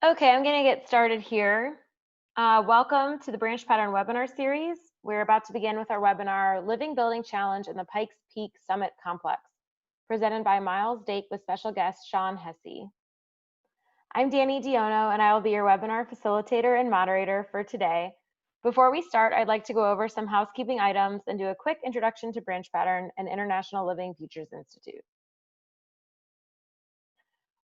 Okay, I'm going to get started here. Welcome to the Branch Pattern webinar series. We're about to begin with our webinar, Living Building Challenge in the Pikes Peak Summit Complex, presented by Miles Dake with special guest Shawn Hesse. I'm Danny Diono, and I will be your webinar facilitator and moderator for today. Before we start, I'd like to go over some housekeeping items and do a quick introduction to Branch Pattern and International Living Futures Institute.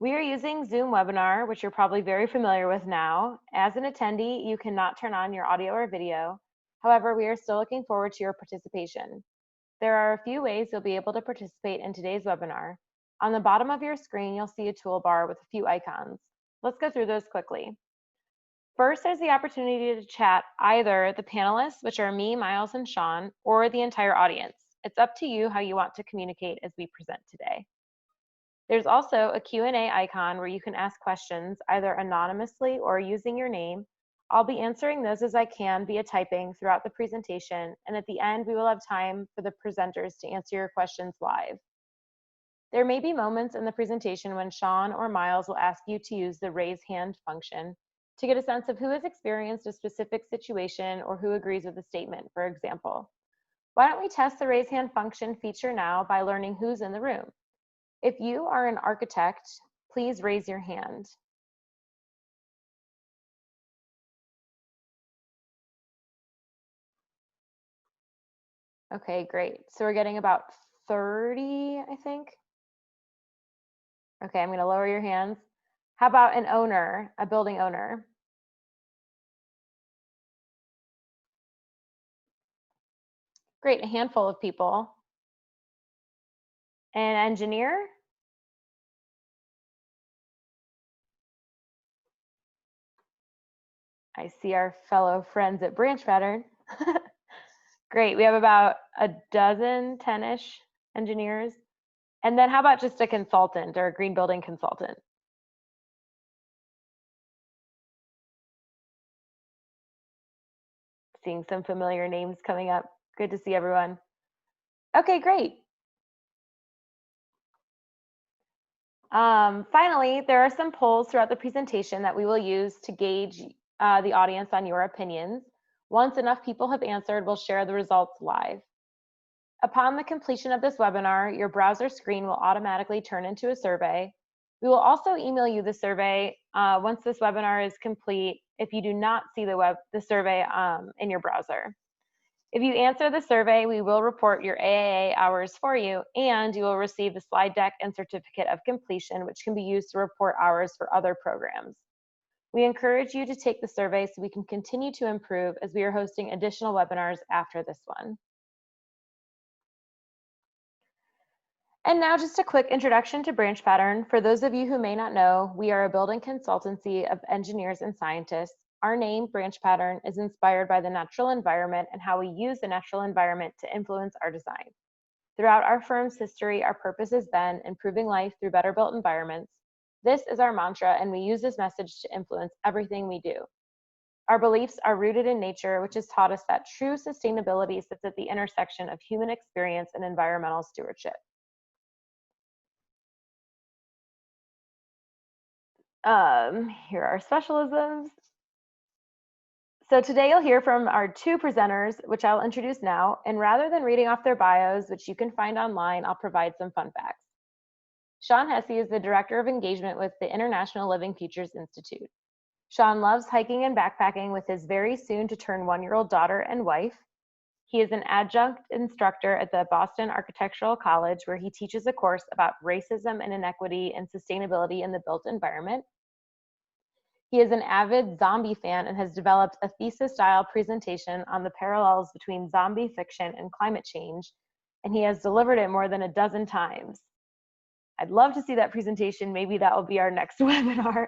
We are using Zoom webinar, which you're probably very familiar with now. As an attendee, you cannot turn on your audio or video. However, we are still looking forward to your participation. There are a few ways you'll be able to participate in today's webinar. On the bottom of your screen, you'll see a toolbar with a few icons. Let's go through those quickly. First, there's the opportunity to chat either the panelists, which are me, Miles, and Shawn, or the entire audience. It's up to you how you want to communicate as we present today. There's also a Q&A icon where you can ask questions either anonymously or using your name. I'll be answering those as I can via typing throughout the presentation, and at the end we will have time for the presenters to answer your questions live. There may be moments in the presentation when Shawn or Miles will ask you to use the raise hand function to get a sense of who has experienced a specific situation or who agrees with the statement, for example. Why don't we test the raise hand function feature now by learning who's in the room? If you are an architect, please raise your hand. Okay, great. So we're getting about 30, I think. Okay, I'm going to lower your hands. How about an owner, a building owner? Great, a handful of people. An engineer? I see our fellow friends at Branch Pattern. Great, we have about a dozen, 10-ish engineers. And then how about just a consultant or a green building consultant? Seeing some familiar names coming up. Good to see everyone. Okay, great. Finally, there are some polls throughout the presentation that we will use to gauge the audience on your opinions. Once enough people have answered, we'll share the results live. Upon the completion of this webinar, your browser screen will automatically turn into a survey. We will also email you the survey once this webinar is complete if you do not see the survey in your browser. If you answer the survey, we will report your AIA hours for you, and you will receive a slide deck and certificate of completion, which can be used to report hours for other programs. We encourage you to take the survey so we can continue to improve as we are hosting additional webinars after this one. And now just a quick introduction to Branch Pattern. For those of you who may not know, we are a building consultancy of engineers and scientists. Our name, Branch Pattern, is inspired by the natural environment and how we use the natural environment to influence our design. Throughout our firm's history, our purpose has been improving life through better built environments. This is our mantra, and we use this message to influence everything we do. Our beliefs are rooted in nature, which has taught us that true sustainability sits at the intersection of human experience and environmental stewardship. Here are our specialisms. So today you'll hear from our two presenters, which I'll introduce now, and rather than reading off their bios, which you can find online, I'll provide some fun facts. Shawn Hesse is the Director of Engagement with the International Living Futures Institute. Shawn loves hiking and backpacking with his very soon to turn 1-year-old daughter and wife. He is an adjunct instructor at the Boston Architectural College, where he teaches a course about racism and inequity and sustainability in the built environment. He is an avid zombie fan and has developed a thesis-style presentation on the parallels between zombie fiction and climate change, and he has delivered it more than a dozen times. I'd love to see that presentation. Maybe that will be our next webinar.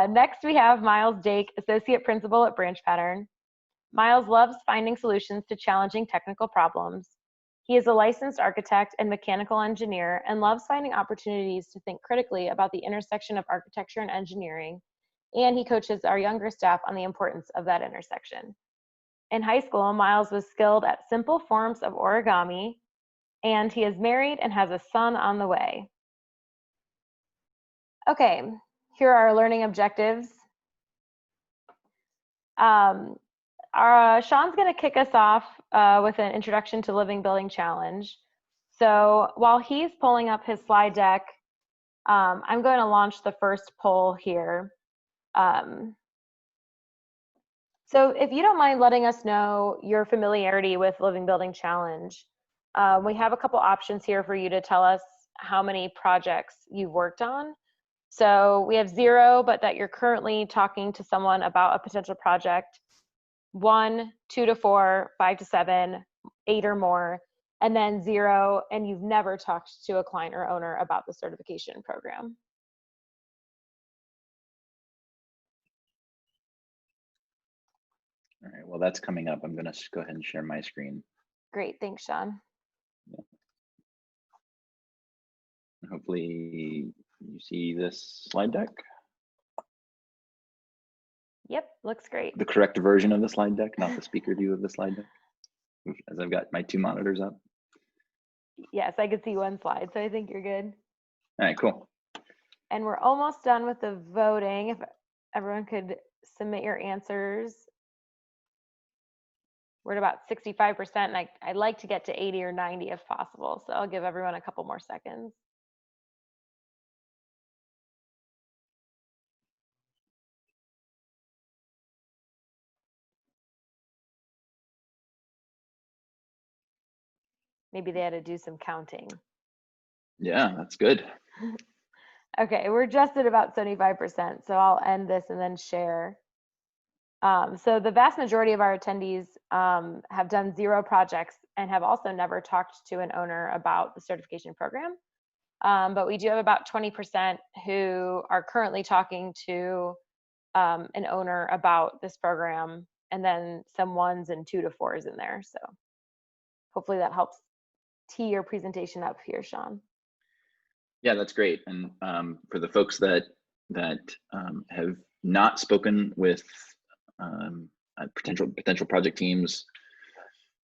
Next, we have Miles Dake, Associate Principal at Branch Pattern. Miles loves finding solutions to challenging technical problems. He is a licensed architect and mechanical engineer and loves finding opportunities to think critically about the intersection of architecture and engineering, and he coaches our younger staff on the importance of that intersection. In high school, Miles was skilled at simple forms of origami, and he is married and has a son on the way. Okay, here are our learning objectives. Sean's going to kick us off with an introduction to Living Building Challenge. So while he's pulling up his slide deck, I'm going to launch the first poll here. So if you don't mind letting us know your familiarity with Living Building Challenge, we have a couple options here for you to tell us how many projects you've worked on. So we have 0, but that you're currently talking to someone about a potential project, 1, 2 to 4, 5 to 7, 8 or more, and then 0, and you've never talked to a client or owner about the certification program. All right, well, that's coming up. I'm going to go ahead and share my screen. Great, thanks, Sean. Yeah. Hopefully you see this slide deck. Yep, looks great. The correct version of the slide deck, not the speaker view of the slide deck, as I've got my 2 monitors up. Yes, I could see one slide, so I think you're good. All right, cool. And we're almost done with the voting. If everyone could submit your answers. We're at about 65%, and I'd like to get to 80 or 90 if possible, so I'll give everyone a couple more seconds. Maybe they had to do some counting. Yeah, that's good. Okay, we're just at about 75%, so I'll end this and then share. So the vast majority of our attendees have done 0 projects and have also never talked to an owner about the certification program. But we do have about 20% who are currently talking to an owner about this program, and then some 1s and 2 to 4s in there. So hopefully that helps tee your presentation up here, Sean. Yeah, that's great. And for the folks that have not spoken with potential project teams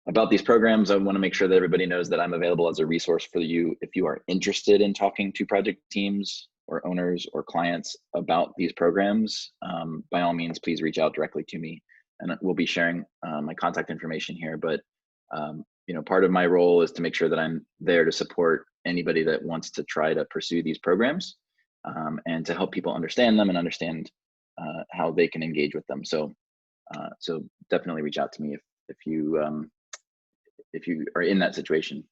about these programs, I want to make sure that everybody knows that I'm available as a resource for you if you are interested in talking to project teams or owners or clients about these programs. By all means, please reach out directly to me, and we'll be sharing my contact information here. But you know, part of my role is to make sure that I'm there to support anybody that wants to try to pursue these programs, and to help people understand them and understand how they can engage with them. So definitely reach out to me if you are in that situation.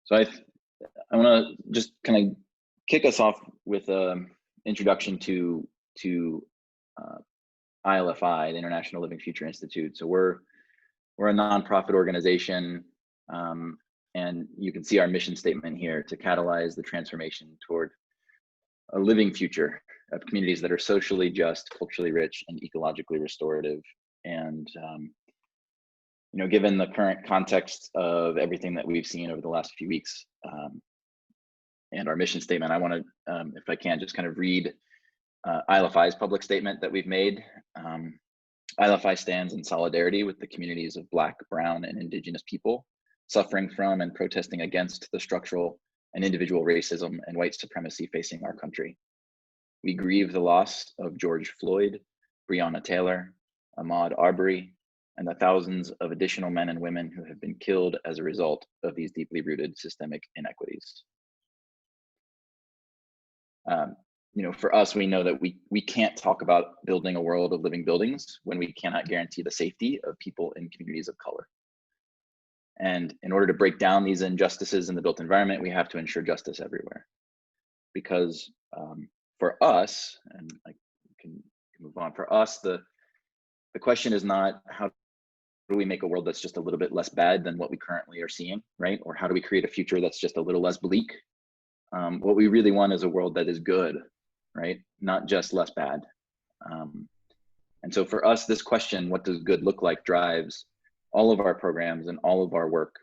So I want to just kind of kick us off with an introduction to ILFI, the International Living Future Institute. So we're a nonprofit organization, and you can see our mission statement here: to catalyze the transformation toward a living future of communities that are socially just, culturally rich, and ecologically restorative. And you know, given the current context of everything that we've seen over the last few weeks, and our mission statement, I want to, if I can, just kind of read ILFI's public statement that we've made. ILFI stands in solidarity with the communities of Black, Brown, and Indigenous people suffering from and protesting against the structural and individual racism and white supremacy facing our country. We grieve the loss of George Floyd, Breonna Taylor, Ahmaud Arbery, and the thousands of additional men and women who have been killed as a result of these deeply rooted systemic inequities. You know, for us, we know that we can't talk about building a world of living buildings when we cannot guarantee the safety of people in communities of color. And in order to break down these injustices in the built environment, we have to ensure justice everywhere. Because for us, and I can move on, for us, the question is not how do we make a world that's just a little bit less bad than what we currently are seeing, right? Or how do we create a future that's just a little less bleak? What we really want is a world that is good, right? Not just less bad. And so for us, this question, what does good look like, drives all of our programs and all of our work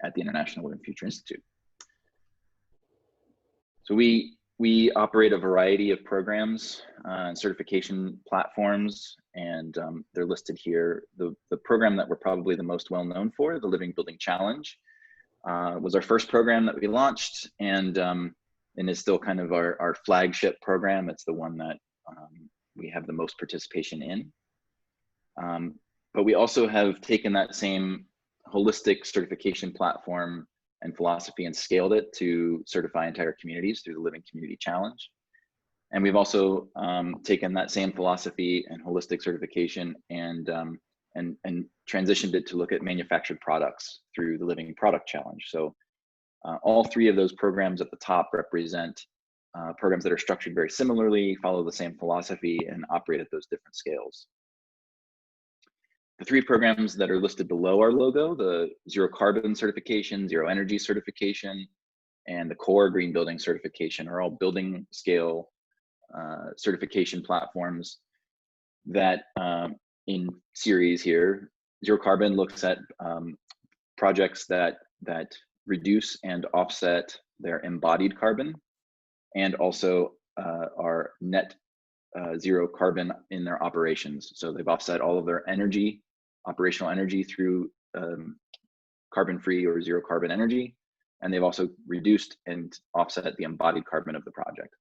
at the International Living Future Institute. So we operate a variety of programs and certification platforms, and they're listed here. The program that we're probably the most well known for, the Living Building Challenge, was our first program that we launched, and and is still kind of our flagship program. It's the one that we have the most participation in. But we also have taken that same holistic certification platform and philosophy and scaled it to certify entire communities through the Living Community Challenge. And we've also taken that same philosophy and holistic certification and transitioned it to look at manufactured products through the Living Product Challenge. So all three of those programs at the top represent programs that are structured very similarly, follow the same philosophy, and operate at those different scales. The three programs that are listed below our logo, the Zero Carbon Certification, Zero Energy Certification, and the Core Green Building Certification, are all building scale certification platforms that in series here. Zero Carbon looks at projects that reduce and offset their embodied carbon, and also are net zero carbon in their operations. So they've offset all of their energy, operational energy, through carbon-free or zero carbon energy, and they've also reduced and offset the embodied carbon of the project.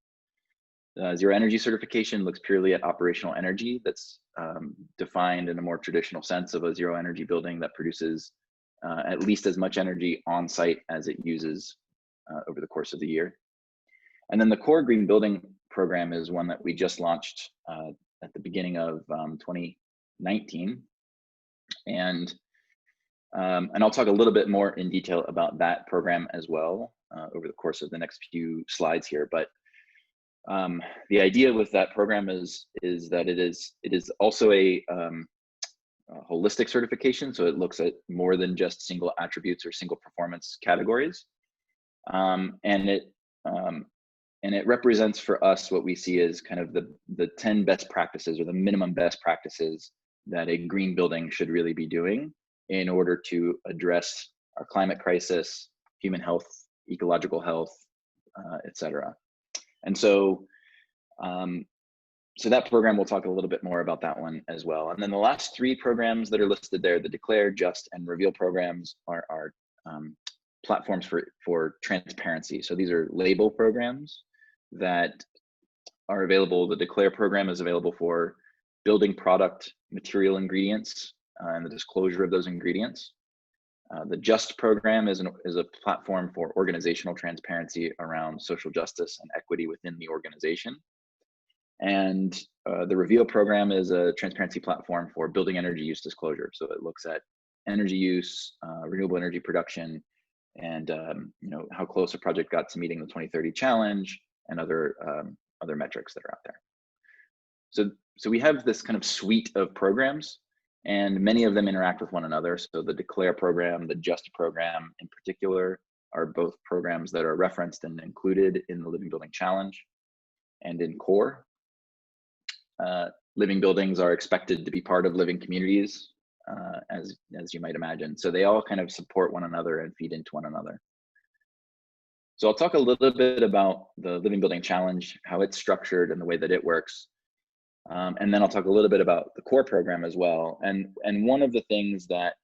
Zero Energy Certification looks purely at operational energy that's defined in a more traditional sense of a zero energy building that produces at least as much energy on site as it uses over the course of the year. And then the Core Green Building program is one that we just launched at the beginning of 2019. And I'll talk a little bit more in detail about that program as well over the course of the next few slides here. But the idea with that program is that it is also a holistic certification. So it looks at more than just single attributes or single performance categories. And it represents for us what we see as kind of the 10 best practices, or the minimum best practices, that a green building should really be doing in order to address our climate crisis, human health, ecological health, et cetera. And so, so that program, we'll talk a little bit more about that one as well. And then the last three programs that are listed there, the Declare, Just, and Reveal programs, are platforms for transparency. So these are label programs that are available. The Declare program is available for building product material ingredients and the disclosure of those ingredients. The Just program is a platform for organizational transparency around social justice and equity within the organization. And the Reveal program is a transparency platform for building energy use disclosure. So it looks at energy use, renewable energy production, and how close a project got to meeting the 2030 challenge, and other metrics that are out there. So we have this kind of suite of programs, and many of them interact with one another. So the Declare program, the Just program in particular, are both programs that are referenced and included in the Living Building Challenge and in Core. Living buildings are expected to be part of living communities, as you might imagine. So they all kind of support one another and feed into one another. So I'll talk a little bit about the Living Building Challenge, how it's structured and the way that it works. And then I'll talk a little bit about the Core program as well. And one of the things that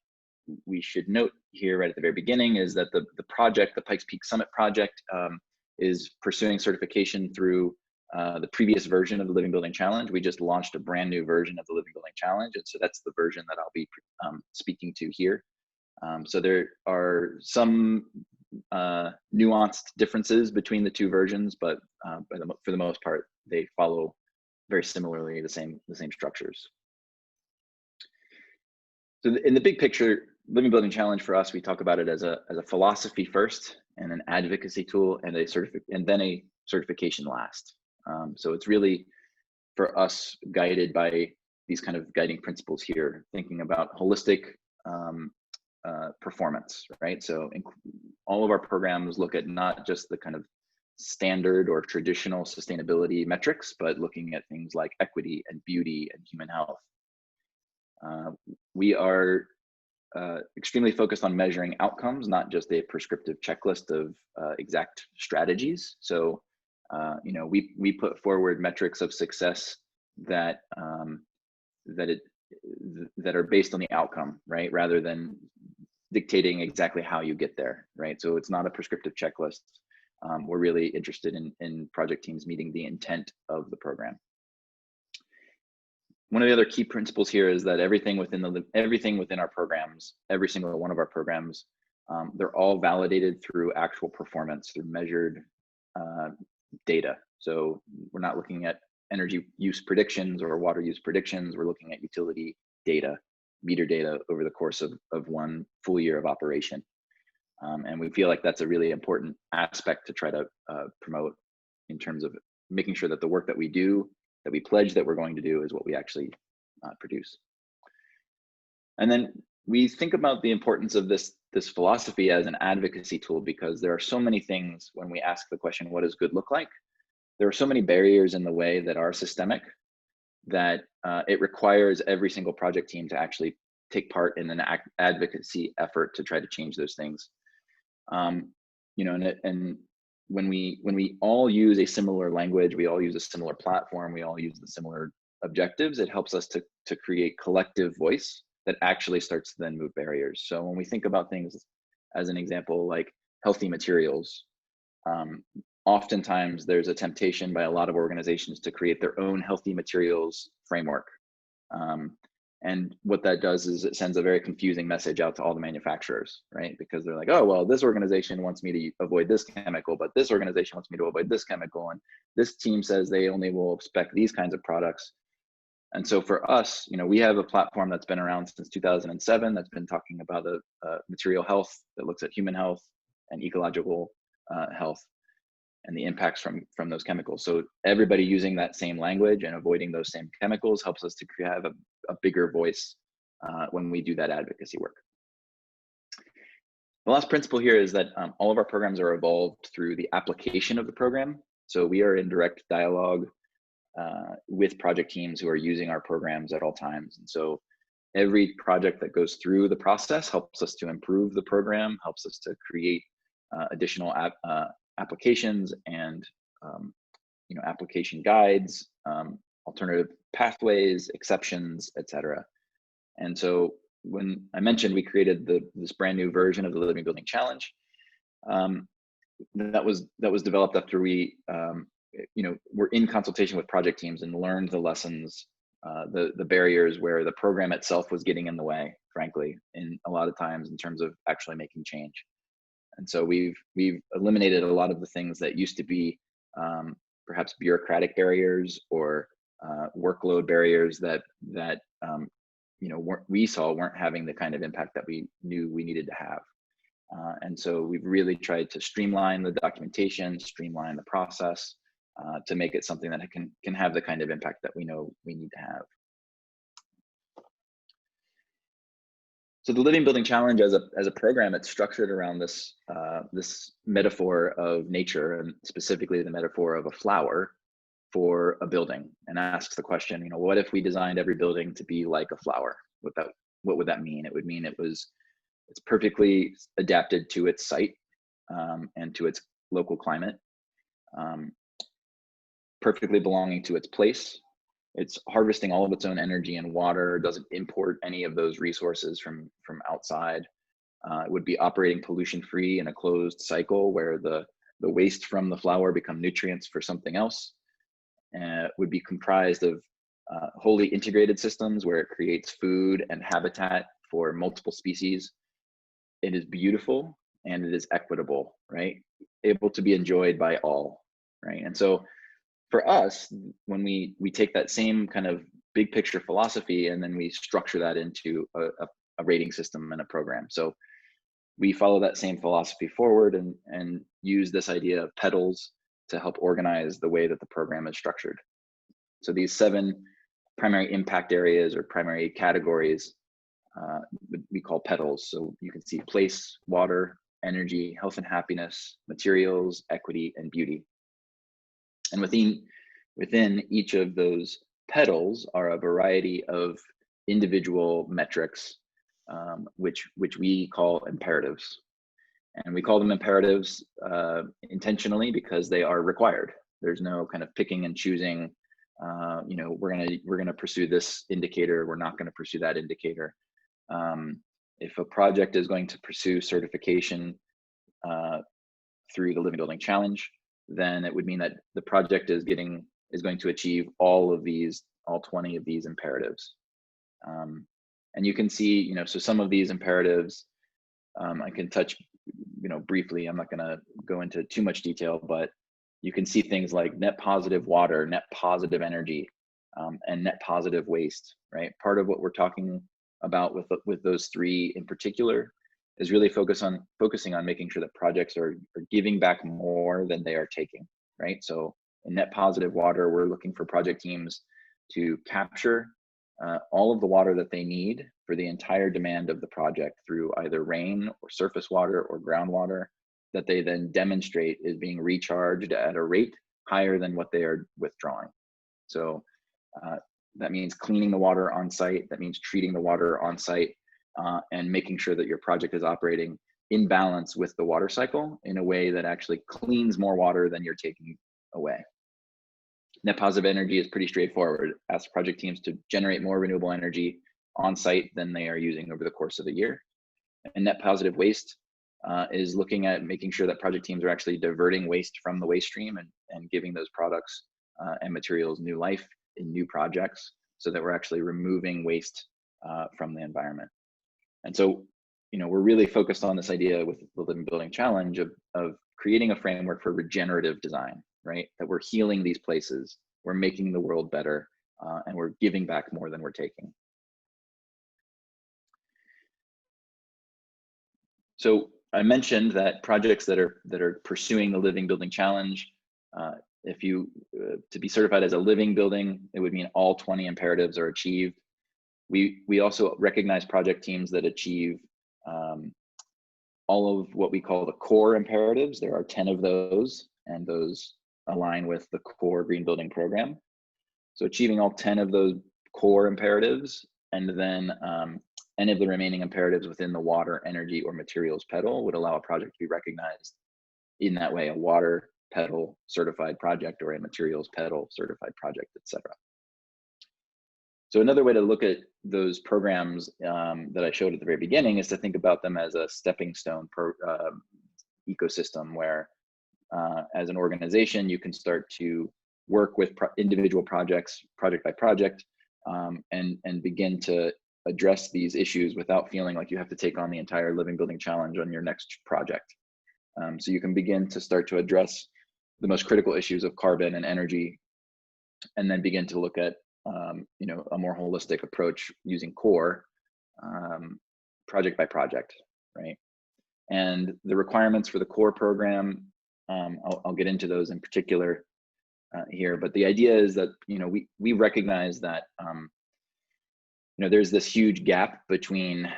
we should note here right at the very beginning is that the project, the Pikes Peak Summit project, is pursuing certification through the previous version of the Living Building Challenge. We just launched a brand new version of the Living Building Challenge, and so that's the version that I'll be speaking to here. So there are some nuanced differences between the two versions, but for the most part, they follow very similarly the same structures. So in the big picture, Living Building Challenge for us, we talk about it as a philosophy first, and an advocacy tool, and then a certification last. So it's really, for us, guided by these kind of guiding principles here, thinking about holistic performance, right? So all of our programs look at not just the kind of standard or traditional sustainability metrics, but looking at things like equity and beauty and human health. We are extremely focused on measuring outcomes, not just a prescriptive checklist of exact strategies. So we put forward metrics of success that are based on the outcome, right, rather than dictating exactly how you get there, right? So it's not a prescriptive checklist. we're really interested in project teams meeting the intent of the program. One of the other key principles here is that everything within our programs, every single one of our programs, they're all validated through actual performance, through measured data. So we're not looking at energy use predictions or water use predictions. We're looking at utility data, meter data over the course of one full year of operation. And we feel like that's a really important aspect to try to promote in terms of making sure that the work that we do, that we pledge that we're going to do, is what we actually produce. And then we think about the importance of this philosophy as an advocacy tool, because there are so many things when we ask the question, what does good look like? There are so many barriers in the way that are systemic that it requires every single project team to actually take part in an advocacy effort to try to change those things. You know, and when we all use a similar language, we all use a similar platform, we all use the similar objectives, it helps us to create collective voice that actually starts to then move barriers. So when we think about things, as an example, like healthy materials, oftentimes there's a temptation by a lot of organizations to create their own healthy materials framework. And what that does is it sends a very confusing message out to all the manufacturers, right? Because they're like, oh, well, this organization wants me to avoid this chemical, but this organization wants me to avoid this chemical. And this team says they only will spec these kinds of products. And so for us, you know, we have a platform that's been around since 2007 that's been talking about material health that looks at human health and ecological health and the impacts from those chemicals. So everybody using that same language and avoiding those same chemicals helps us to have a bigger voice when we do that advocacy work. The last principle here is that all of our programs are evolved through the application of the program. So we are in direct dialogue with project teams who are using our programs at all times. And so every project that goes through the process helps us to improve the program, helps us to create additional applications and you know, application guides, alternative pathways, exceptions, etc. And so when I mentioned we created this brand new version of the Living Building Challenge, that was developed after we you know, were in consultation with project teams and learned the lessons, the barriers where the program itself was getting in the way, frankly, in a lot of times in terms of actually making change. And so we've eliminated a lot of the things that used to be perhaps bureaucratic barriers or workload barriers that you know, we saw weren't having the kind of impact that we knew we needed to have. And so we've really tried to streamline the documentation, streamline the process to make it something that it can have the kind of impact that we know we need to have. So the Living Building Challenge as a program, it's structured around this this metaphor of nature, and specifically the metaphor of a flower for a building, and asks the question, you know, what if we designed every building to be like a flower? What would that mean? It would mean it's perfectly adapted to its site and to its local climate, perfectly belonging to its place. It's harvesting all of its own energy and water, doesn't import any of those resources from outside. It would be operating pollution-free in a closed cycle where the waste from the flower become nutrients for something else. It would be comprised of wholly integrated systems where it creates food and habitat for multiple species. It is beautiful and it is equitable, right? Able to be enjoyed by all, right? And so for us, when we take that same kind of big picture philosophy and then we structure that into a rating system and a program. So we follow that same philosophy forward and use this idea of petals to help organize the way that the program is structured. So these 7 primary impact areas or primary categories we call petals. So you can see place, water, energy, health and happiness, materials, equity, and beauty. And within each of those petals are a variety of individual metrics, which we call imperatives. And we call them imperatives intentionally because they are required. There's no kind of picking and choosing. You know, we're gonna pursue this indicator. We're not gonna pursue that indicator. If a project is going to pursue certification through the Living Building Challenge, then it would mean that the project is going to achieve all 20 of these imperatives. And you can see, so some of these imperatives, I can touch, briefly. I'm not going to go into too much detail, but you can see things like net positive water, net positive energy, and net positive waste, right? Part of what we're talking about with those three in particular is really focusing on making sure that projects are giving back more than they are taking, right? So in net positive water, we're looking for project teams to capture all of the water that they need for the entire demand of the project through either rain or surface water or groundwater that they then demonstrate is being recharged at a rate higher than what they are withdrawing. So that means cleaning the water on site, that means treating the water on site, and making sure that your project is operating in balance with the water cycle in a way that actually cleans more water than you're taking away. Net positive energy is pretty straightforward. Ask project teams to generate more renewable energy on site than they are using over the course of the year. And net positive waste is looking at making sure that project teams are actually diverting waste from the waste stream and giving those products and materials new life in new projects so that we're actually removing waste from the environment. And so, we're really focused on this idea with the Living Building Challenge of creating a framework for regenerative design, right? That we're healing these places, we're making the world better, and we're giving back more than we're taking. So I mentioned that projects that are pursuing the Living Building Challenge, if you to be certified as a living building, it would mean all 20 imperatives are achieved. We also recognize project teams that achieve all of what we call the core imperatives. There are 10 of those, and those align with the core green building program. So achieving all 10 of those core imperatives, and then any of the remaining imperatives within the water, energy, or materials pedal would allow a project to be recognized in that way, a water pedal certified project or a materials pedal certified project, etc. So another way to look at those programs that I showed at the very beginning is to think about them as a stepping stone ecosystem where as an organization, you can start to work with individual projects, project by project, and begin to address these issues without feeling like you have to take on the entire Living Building Challenge on your next project. So you can begin to start to address the most critical issues of carbon and energy, and then begin to look at a more holistic approach using core project by project, right? And the requirements for the core program, I'll get into those in particular here, but the idea is that we recognize that there's this huge gap between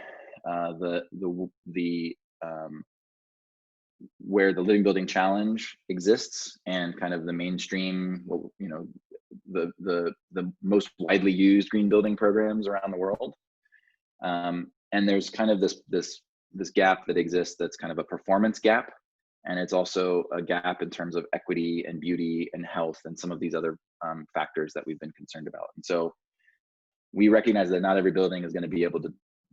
where the Living Building Challenge exists and kind of the mainstream, the most widely used green building programs around the world. And there's kind of this gap that exists that's kind of a performance gap. And it's also a gap in terms of equity and beauty and health and some of these other factors that we've been concerned about. And so we recognize that not every building is going to be able to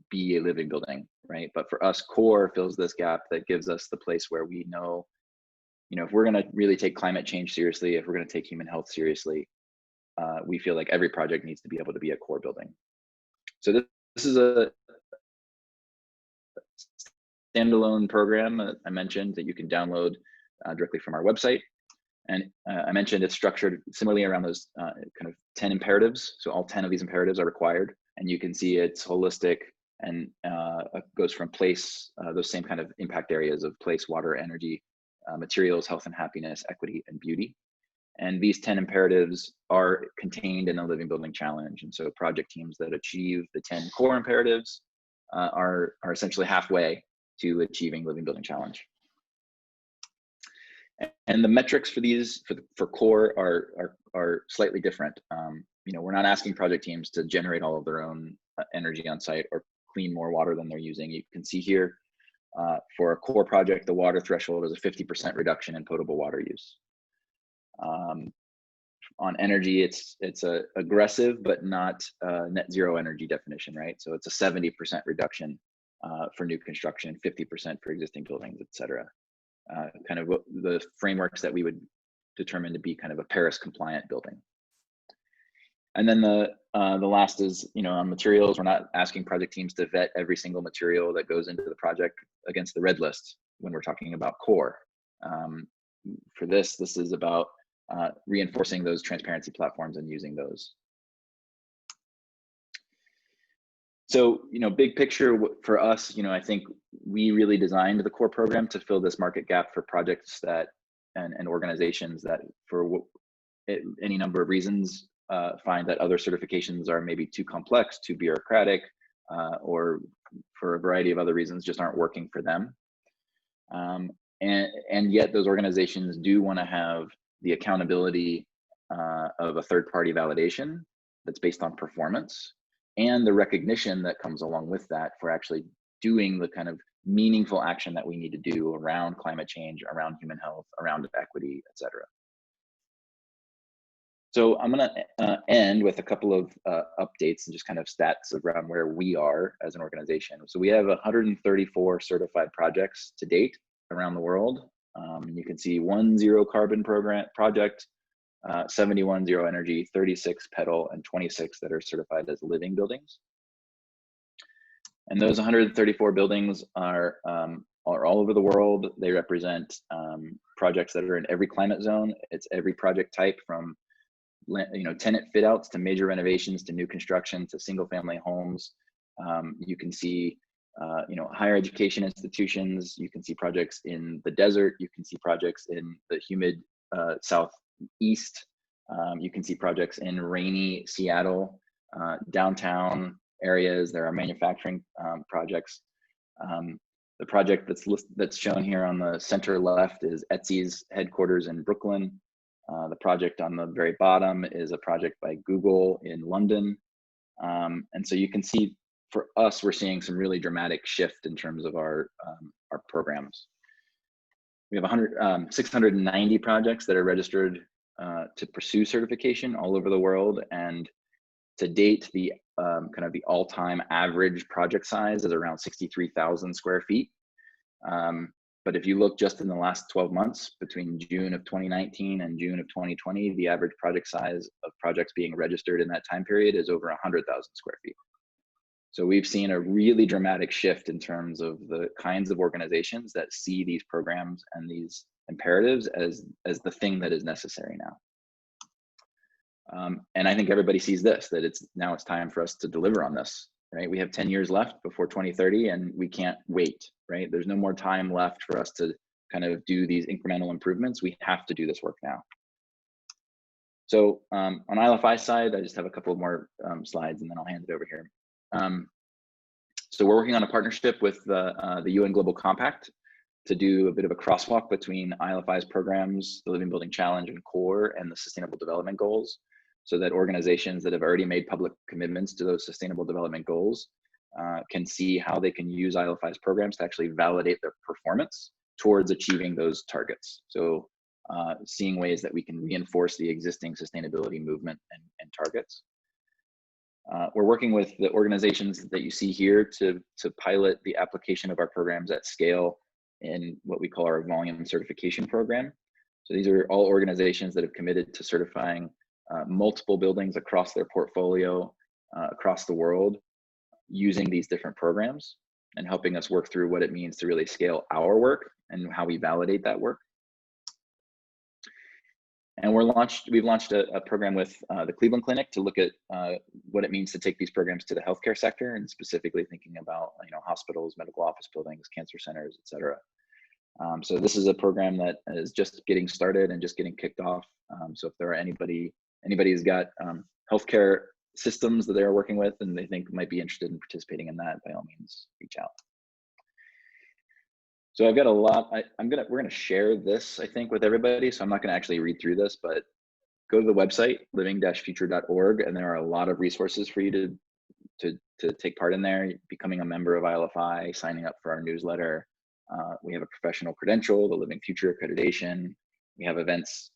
be a living building, right? But for us, core fills this gap that gives us the place where we know, if we're going to really take climate change seriously, if we're going to take human health seriously, we feel like every project needs to be able to be a core building. So this is a standalone program I mentioned that you can download directly from our website. And I mentioned it's structured similarly around those kind of 10 imperatives. So all 10 of these imperatives are required, and you can see it's holistic and goes from place, those same kind of impact areas of place, water, energy, materials, health and happiness, equity, and beauty. And these 10 imperatives are contained in the Living Building Challenge. And so project teams that achieve the 10 core imperatives are essentially halfway to achieving Living Building Challenge. And the metrics for these for core are slightly different. We're not asking project teams to generate all of their own energy on site or clean more water than they're using. You can see here for a core project, the water threshold is a 50% reduction in potable water use. On energy, it's a aggressive but not net zero energy definition, right? So it's a 70% reduction for new construction, 50% for existing buildings, et cetera. kind of the frameworks that we would determine to be kind of a Paris compliant building. And then the last is, on materials. We're not asking project teams to vet every single material that goes into the project against the red list when we're talking about core. For this is about reinforcing those transparency platforms and using those. So, big picture for us, I think we really designed the core program to fill this market gap for projects that and organizations that, for any number of reasons, find that other certifications are maybe too complex, too bureaucratic, or for a variety of other reasons just aren't working for them. And yet those organizations do want to have the accountability of a third-party validation that's based on performance, and the recognition that comes along with that for actually doing the kind of meaningful action that we need to do around climate change, around human health, around equity, et cetera. So I'm going to end with a couple of updates and just kind of stats around where we are as an organization. So we have 134 certified projects to date around the world. You can see 1 zero carbon project, 71 zero energy, 36 pedal, and 26 that are certified as living buildings. And those 134 buildings are all over the world. They represent projects that are in every climate zone. It's every project type, from tenant fit outs to major renovations to new construction to single family homes. You can see higher education institutions. You can see projects in the desert. You can see projects in the humid southeast. You can see projects in rainy Seattle, downtown areas. There are manufacturing projects. The project that's shown here on the center left is Etsy's headquarters in Brooklyn. The project on the very bottom is a project by Google in London. And so you can see, for us, we're seeing some really dramatic shift in terms of our programs. We have 690 projects that are registered to pursue certification all over the world. And to date, the kind of the all-time average project size is around 63,000 square feet. But if you look just in the last 12 months, between June of 2019 and June of 2020, the average project size of projects being registered in that time period is over 100,000 square feet. So we've seen a really dramatic shift in terms of the kinds of organizations that see these programs and these imperatives as the thing that is necessary now. And I think everybody sees this, that it's time for us to deliver on this, right? We have 10 years left before 2030, and we can't wait, right? There's no more time left for us to kind of do these incremental improvements. We have to do this work now. So on ILFI's side, I just have a couple more slides, and then I'll hand it over here. So we're working on a partnership with the UN Global Compact to do a bit of a crosswalk between ILFI's programs, the Living Building Challenge and CORE, and the Sustainable Development Goals, so that organizations that have already made public commitments to those Sustainable Development Goals can see how they can use ILFI's programs to actually validate their performance towards achieving those targets. So seeing ways that we can reinforce the existing sustainability movement and targets. We're working with the organizations that you see here to pilot the application of our programs at scale in what we call our volume certification program. So these are all organizations that have committed to certifying multiple buildings across their portfolio, across the world, using these different programs and helping us work through what it means to really scale our work and how we validate that work. And we've launched a program with the Cleveland Clinic to look at what it means to take these programs to the healthcare sector, and specifically thinking about hospitals, medical office buildings, cancer centers, et cetera. So this is a program that is just getting started and just getting kicked off. So if there are anybody who's got healthcare systems that they're working with and they think might be interested in participating in that, by all means, reach out. So I've got a lot. We're gonna share this, I think, with everybody. So I'm not gonna actually read through this, but go to the website, living-future.org, and there are a lot of resources for you to take part in there. Becoming a member of ILFI, signing up for our newsletter. We have a professional credential, the Living Future accreditation. We have events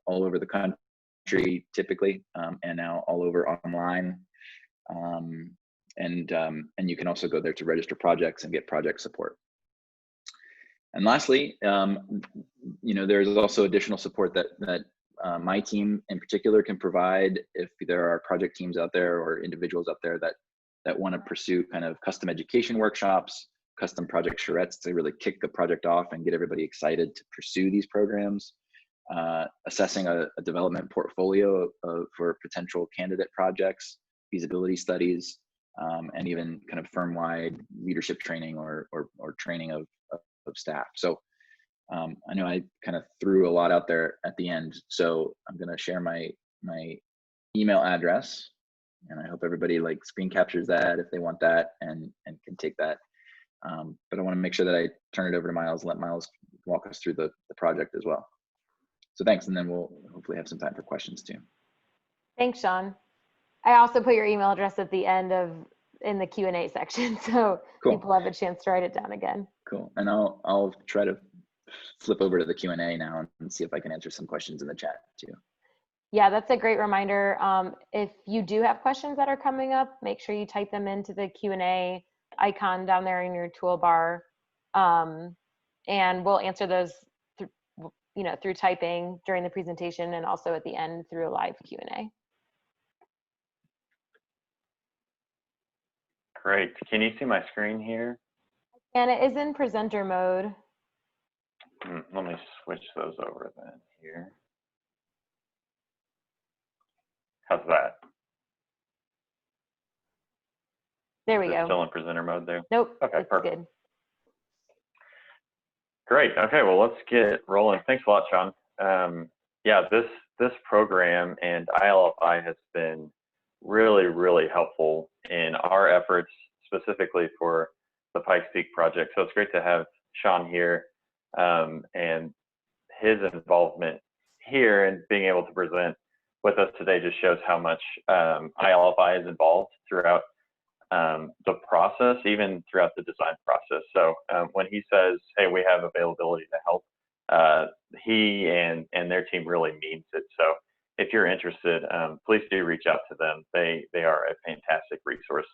all over the country, typically, and now all over online. And you can also go there to register projects and get project support. And lastly, there's also additional support that my team in particular can provide if there are project teams out there or individuals out there that want to pursue kind of custom education workshops, custom project charrettes to really kick the project off and get everybody excited to pursue these programs, assessing a development portfolio for potential candidate projects, feasibility studies, and even kind of firm-wide leadership training or training of staff. So I know I kind of threw a lot out there at the end, so I'm going to share my email address, and I hope everybody like screen captures that if they want that and can take that. But I want to make sure that I turn it over to Miles, let Miles walk us through the project as well. So thanks, and then we'll hopefully have some time for questions too. Thanks, Shawn. I also put your email address at the end in the Q&A section, so cool. People have a chance to write it down again. Cool, and I'll try to flip over to the Q&A now and see if I can answer some questions in the chat too. Yeah, that's a great reminder. If you do have questions that are coming up, make sure you type them into the Q&A icon down there in your toolbar, and we'll answer those through typing during the presentation and also at the end through a live Q&A. Great. Can you see my screen here? And it is in presenter mode. Let me switch those over then here. How's that? There we go. Still in presenter mode there? Nope. Okay, it's perfect. Good. Great. Okay, well, let's get rolling. Thanks a lot, Shawn. Yeah, this program and ILFI has been really, really helpful in our efforts, specifically for the Pikes Peak project. So it's great to have Shawn here, and his involvement here and being able to present with us today just shows how much ILFI is involved throughout the process, even throughout the design process. So when he says, hey, we have availability to help, he and their team really means it. So if you're interested, please do reach out to them. They are a fantastic resource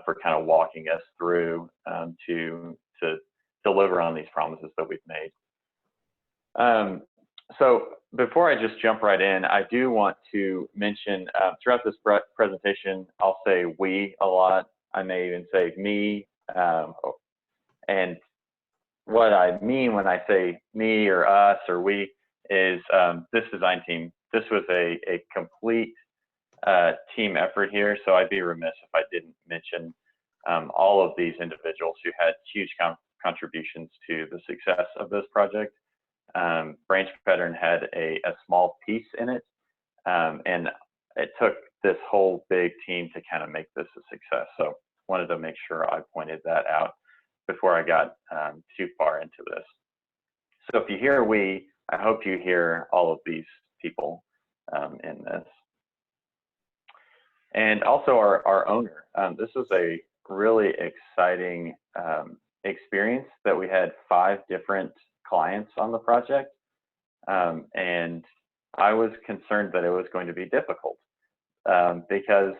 for kind of walking us through to deliver on these promises that we've made. So before I just jump right in, I do want to mention throughout this presentation, I'll say we a lot. I may even say me. And what I mean when I say me or us or we is this design team. This was a complete team effort here. So I'd be remiss if I didn't mention all of these individuals who had huge contributions to the success of this project. Branch Pattern had a small piece in it, and it took this whole big team to kind of make this a success. So wanted to make sure I pointed that out before I got too far into this. So if you hear we, I hope you hear all of these people in this. And also our owner. This was a really exciting experience that we had 5 different clients on the project, and I was concerned that it was going to be difficult because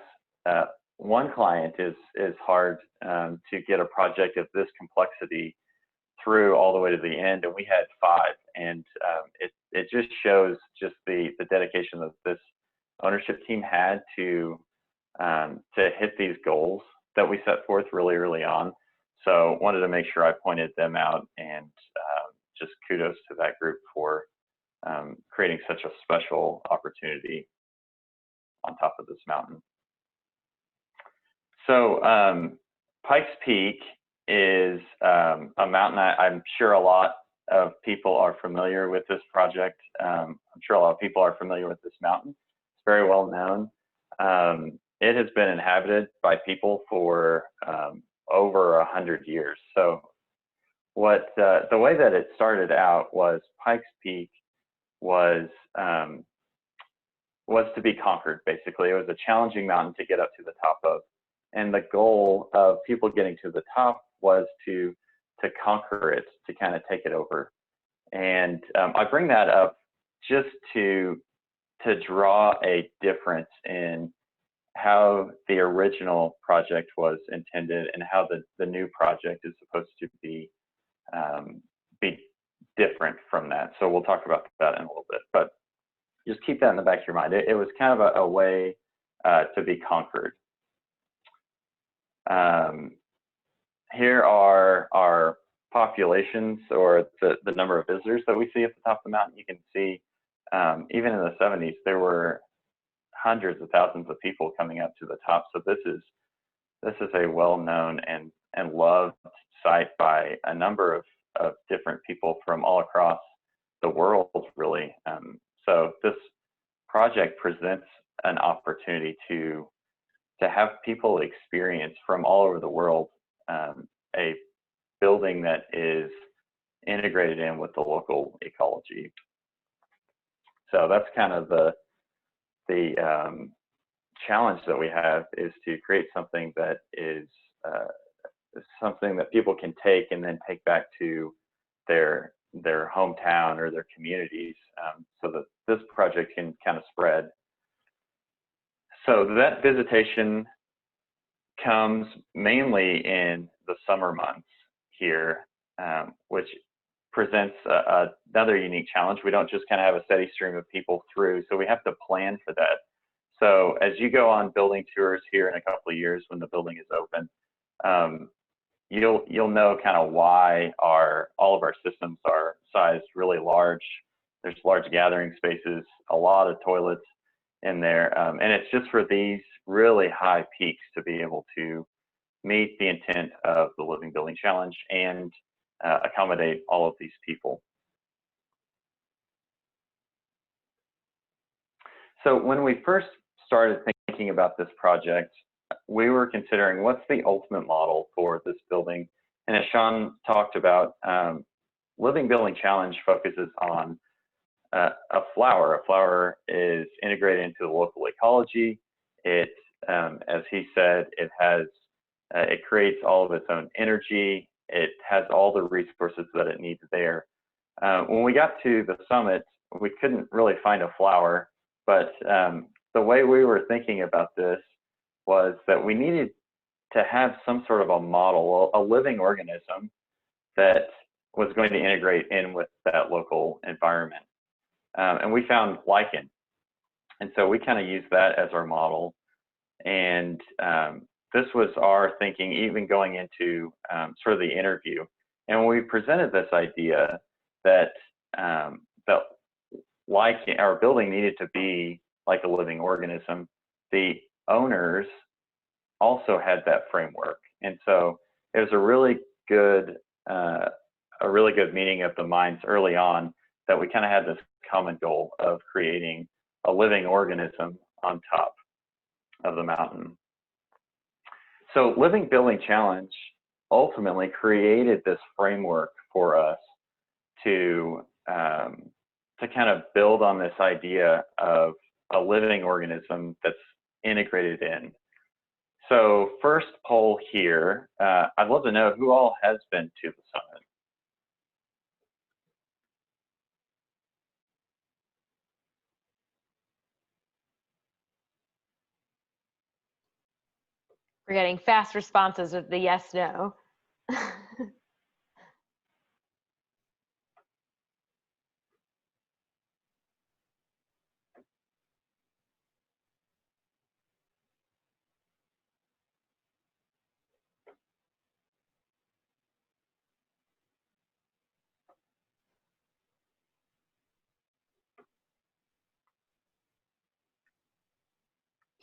one client is hard to get a project of this complexity through all the way to the end, and we had 5, and it just shows just the dedication that this ownership team had to hit these goals that we set forth really early on. So wanted to make sure I pointed them out, and just kudos to that group for creating such a special opportunity on top of this mountain. So Pikes Peak is a mountain I'm sure a lot of people are familiar with this project. I'm sure a lot of people are familiar with this mountain. It's very well known. It has been inhabited by people for over 100 years. So what the way that it started out was Pikes Peak was to be conquered, basically. It was a challenging mountain to get up to the top of. And the goal of people getting to the top was to conquer it, to kind of take it over. And I bring that up just to draw a difference in how the original project was intended and how the new project is supposed to be be different from that. So we'll talk about that in a little bit, but just keep that in the back of your mind. It was kind of a way to be conquered. Here are our populations, or the number of visitors that we see at the top of the mountain. You can see even in the 70s, there were hundreds of thousands of people coming up to the top. So this is a well-known and loved site by a number of different people from all across the world, really. So this project presents an opportunity to have people experience from all over the world a building that is integrated in with the local ecology. So that's kind of the challenge that we have, is to create something that is something that people can take and then take back to their hometown or their communities, so that this project can kind of spread. So that visitation comes mainly in the summer months here, which presents another unique challenge. We don't just kind of have a steady stream of people through, so we have to plan for that. So as you go on building tours here in a couple of years when the building is open, you'll know kind of why all of our systems are sized really large. There's large gathering spaces, a lot of toilets in there, and it's just for these really high peaks to be able to meet the intent of the Living Building Challenge and accommodate all of these people. So when we first started thinking about this project, we were considering what's the ultimate model for this building. And as Shawn talked about, Living Building Challenge focuses on a flower. A flower is integrated into the local ecology. It, as he said, it creates all of its own energy. It has all the resources that it needs there. When we got to the summit, we couldn't really find a flower, but the way we were thinking about this was that we needed to have some sort of a model, a living organism that was going to integrate in with that local environment. And we found lichen. And so we kind of used that as our model. And this was our thinking, even going into sort of the interview. And when we presented this idea that lichen, our building needed to be like a living organism, the owners also had that framework. And so it was a really good meeting of the minds early on, that we kind of had this common goal of creating a living organism on top of the mountain. So Living Building Challenge ultimately created this framework for us to kind of build on this idea of a living organism that's integrated in. So first poll here, I'd love to know who all has been to the summit. We're getting fast responses with the yes, no.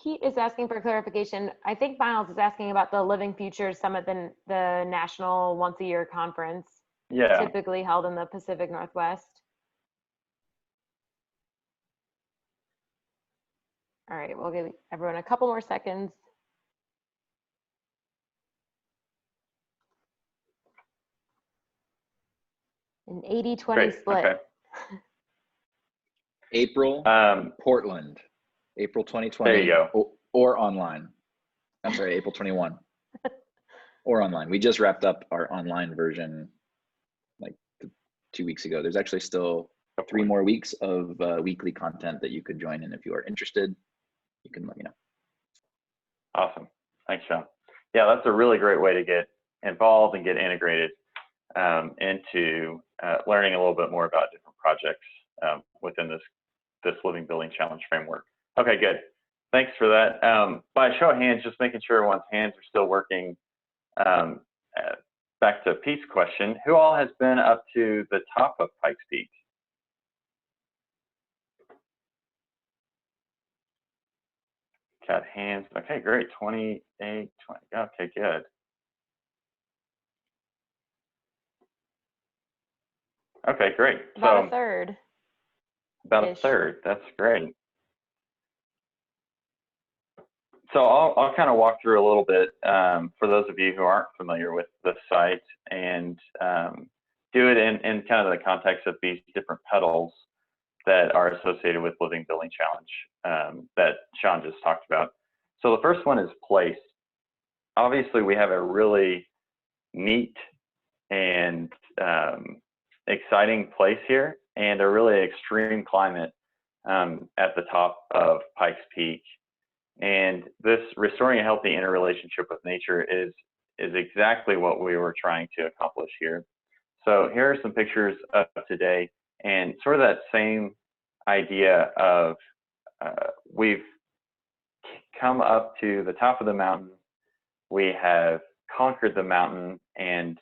Pete is asking for clarification. I think Miles is asking about the Living Futures Summit, the national once-a-year conference, Yeah. typically held in the Pacific Northwest. All right, we'll give everyone a couple more seconds. An 80-20 split. Okay. April, Portland, April 2020. There you go. Or online. I'm sorry, April 21. Or online. We just wrapped up our online version like 2 weeks ago. There's actually still 3 more weeks of weekly content that you could join in. If you are interested, you can let me know. Awesome. Thanks, Shawn. Yeah, that's a really great way to get involved and get integrated into learning a little bit more about different projects within this Living Building Challenge framework. Okay, good. Thanks for that. By a show of hands, just making sure everyone's hands are still working. Back to Pete's question, who all has been up to the top of Pikes Peak? Got hands. Okay, great. 28, 20. Okay, good. Okay, great. About a third. About a third. That's great. So I'll kind of walk through a little bit for those of you who aren't familiar with the site, and do it in kind of the context of these different petals that are associated with Living Building Challenge that Shawn just talked about. So the first one is place. Obviously, we have a really neat and exciting place here, and a really extreme climate at the top of Pikes Peak. And this restoring a healthy interrelationship with nature is exactly what we were trying to accomplish here. So here are some pictures of today, and sort of that same idea of we've come up to the top of the mountain, we have conquered the mountain, and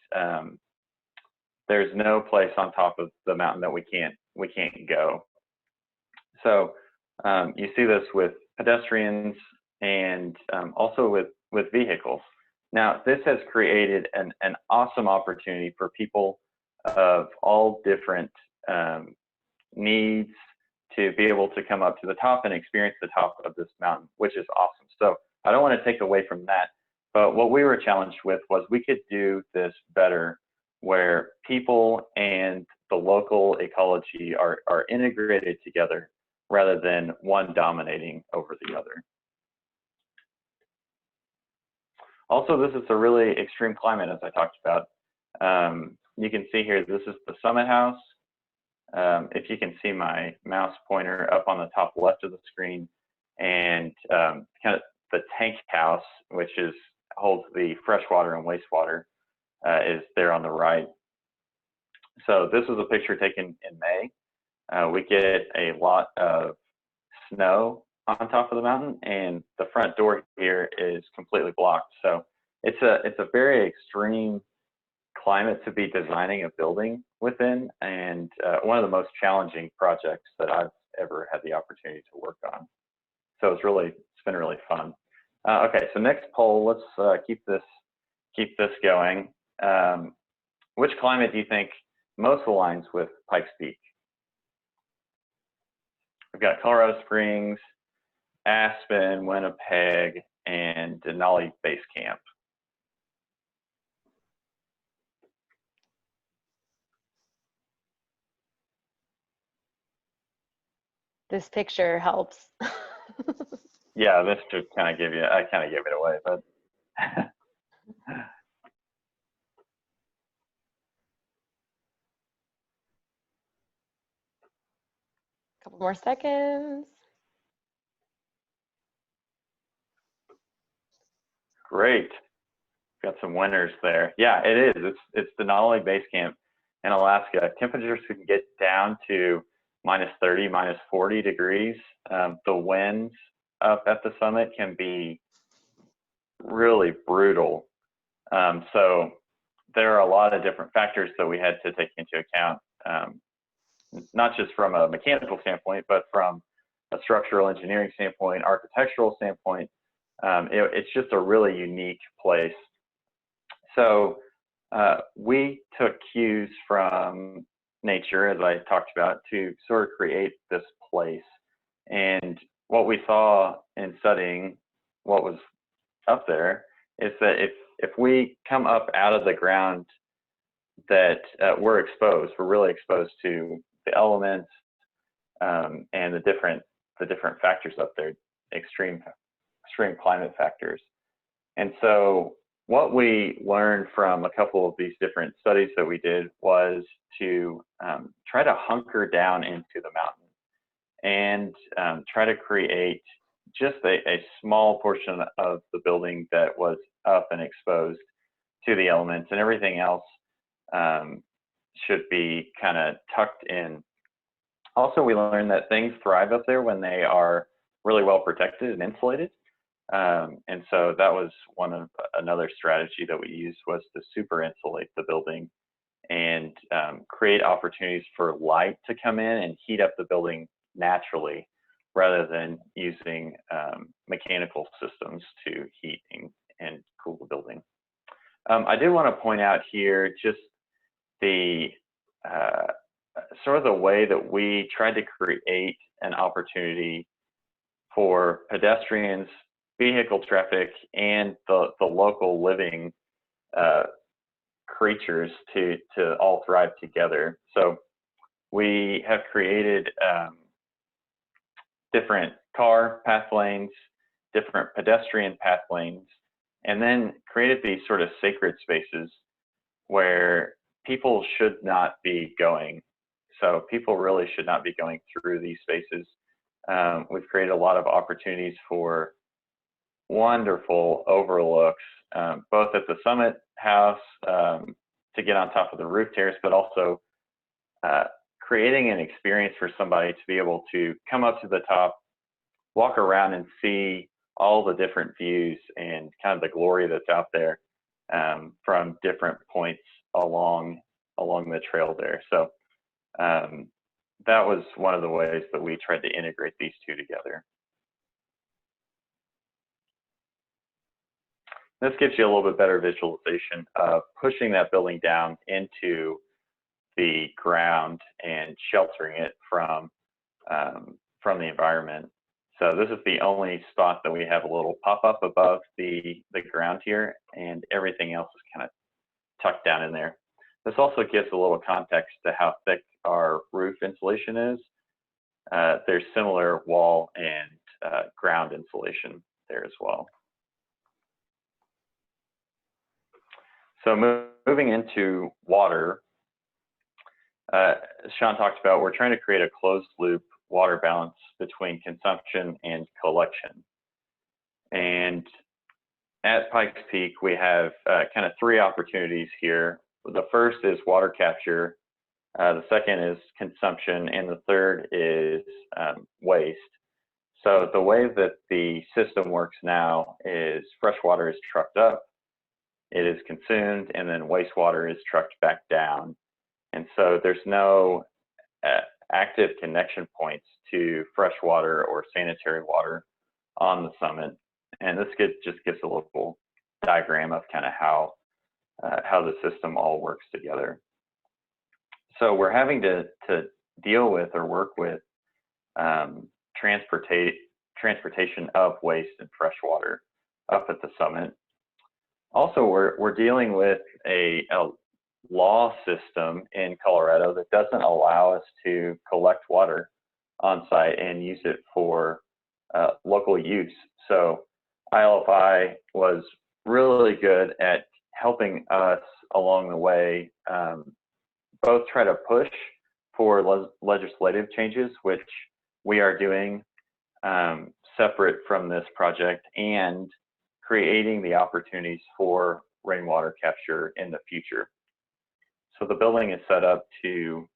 there's no place on top of the mountain that we can't go. So you see this with pedestrians and also with vehicles. Now, this has created an awesome opportunity for people of all different needs to be able to come up to the top and experience the top of this mountain, which is awesome. So I don't want to take away from that, but what we were challenged with was we could do this better, where people and the local ecology are integrated together rather than one dominating over the other. Also, this is a really extreme climate, as I talked about. You can see here, this is the Summit House. If you can see my mouse pointer up on the top left of the screen, and kind of the tank house, which holds the freshwater and wastewater, is there on the right. So this was a picture taken in May. We get a lot of snow on top of the mountain, and the front door here is completely blocked. So it's a very extreme climate to be designing a building within, and one of the most challenging projects that I've ever had the opportunity to work on. So it's been really fun. Okay, so next poll, let's keep this going. Which climate do you think most aligns with Pikes Peak? We've got Colorado Springs, Aspen, Winnipeg, and Denali Base Camp. This picture helps. Yeah, this should kind of I kind of gave it away, but. Couple more seconds. Great. Got some winners there. Yeah, it is. It's Denali Base Camp in Alaska. Temperatures can get down to -30, -40 degrees. The winds up at the summit can be really brutal. So there are a lot of different factors that we had to take into account, not just from a mechanical standpoint, but from a structural engineering standpoint, architectural standpoint. It's just a really unique place. So we took cues from nature, as I talked about, to sort of create this place. And what we saw in studying what was up there is that if we come up out of the ground, that we're really exposed to the elements and the different factors up there, extreme climate factors. And so what we learned from a couple of these different studies that we did was to try to hunker down into the mountain and try to create just a small portion of the building that was up and exposed to the elements, and everything else should be kind of tucked in. Also, we learned that things thrive up there when they are really well protected and insulated. And so that was another strategy that we used, was to super insulate the building and create opportunities for light to come in and heat up the building naturally, rather than using mechanical systems to heat and cool the building. I did want to point out here just the sort of the way that we tried to create an opportunity for pedestrians, vehicle traffic, and the local living creatures to all thrive together. So we have created different car path lanes, different pedestrian path lanes, and then created these sort of sacred spaces where people should not be going. So people really should not be going through these spaces. We've created a lot of opportunities for wonderful overlooks, both at the summit house to get on top of the roof terrace, but also creating an experience for somebody to be able to come up to the top, walk around and see all the different views and kind of the glory that's out there from different points along the trail there. So that was one of the ways that we tried to integrate these two together. This gives you a little bit better visualization of pushing that building down into the ground and sheltering it from the environment. So this is the only spot that we have a little pop-up above the ground here, and everything else is kind of tucked down in there. This also gives a little context to how thick our roof insulation is. There's similar wall and ground insulation there as well. So moving into water, as Shawn talked about, we're trying to create a closed loop water balance between consumption and collection. And at Pikes Peak, we have kind of three opportunities here. The first is water capture, the second is consumption, and the third is waste. So the way that the system works now is fresh water is trucked up, it is consumed, and then wastewater is trucked back down. And so there's no active connection points to fresh water or sanitary water on the summit. And this just gives a little diagram of kind of how the system all works together. So we're having to deal with or work with transportation of waste and fresh water up at the summit. Also, we're dealing with a law system in Colorado that doesn't allow us to collect water on site and use it for local use. So ILFI was really good at helping us along the way, both try to push for legislative changes, which we are doing separate from this project, and creating the opportunities for rainwater capture in the future. So the building is set up to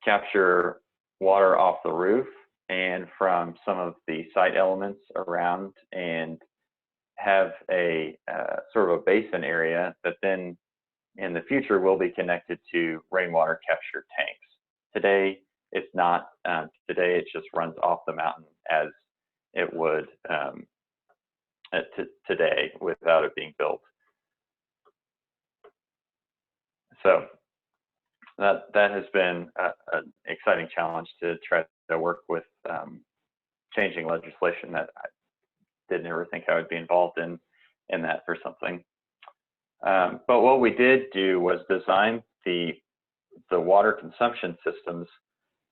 capture water off the roof and from some of the site elements around, and have a sort of a basin area that then in the future will be connected to rainwater capture tanks. Today, it's not. Today, it just runs off the mountain as it would today without it being built. So that has been an exciting challenge to try to work with changing legislation that I didn't ever think I would be involved in that for something. But what we did do was design the water consumption systems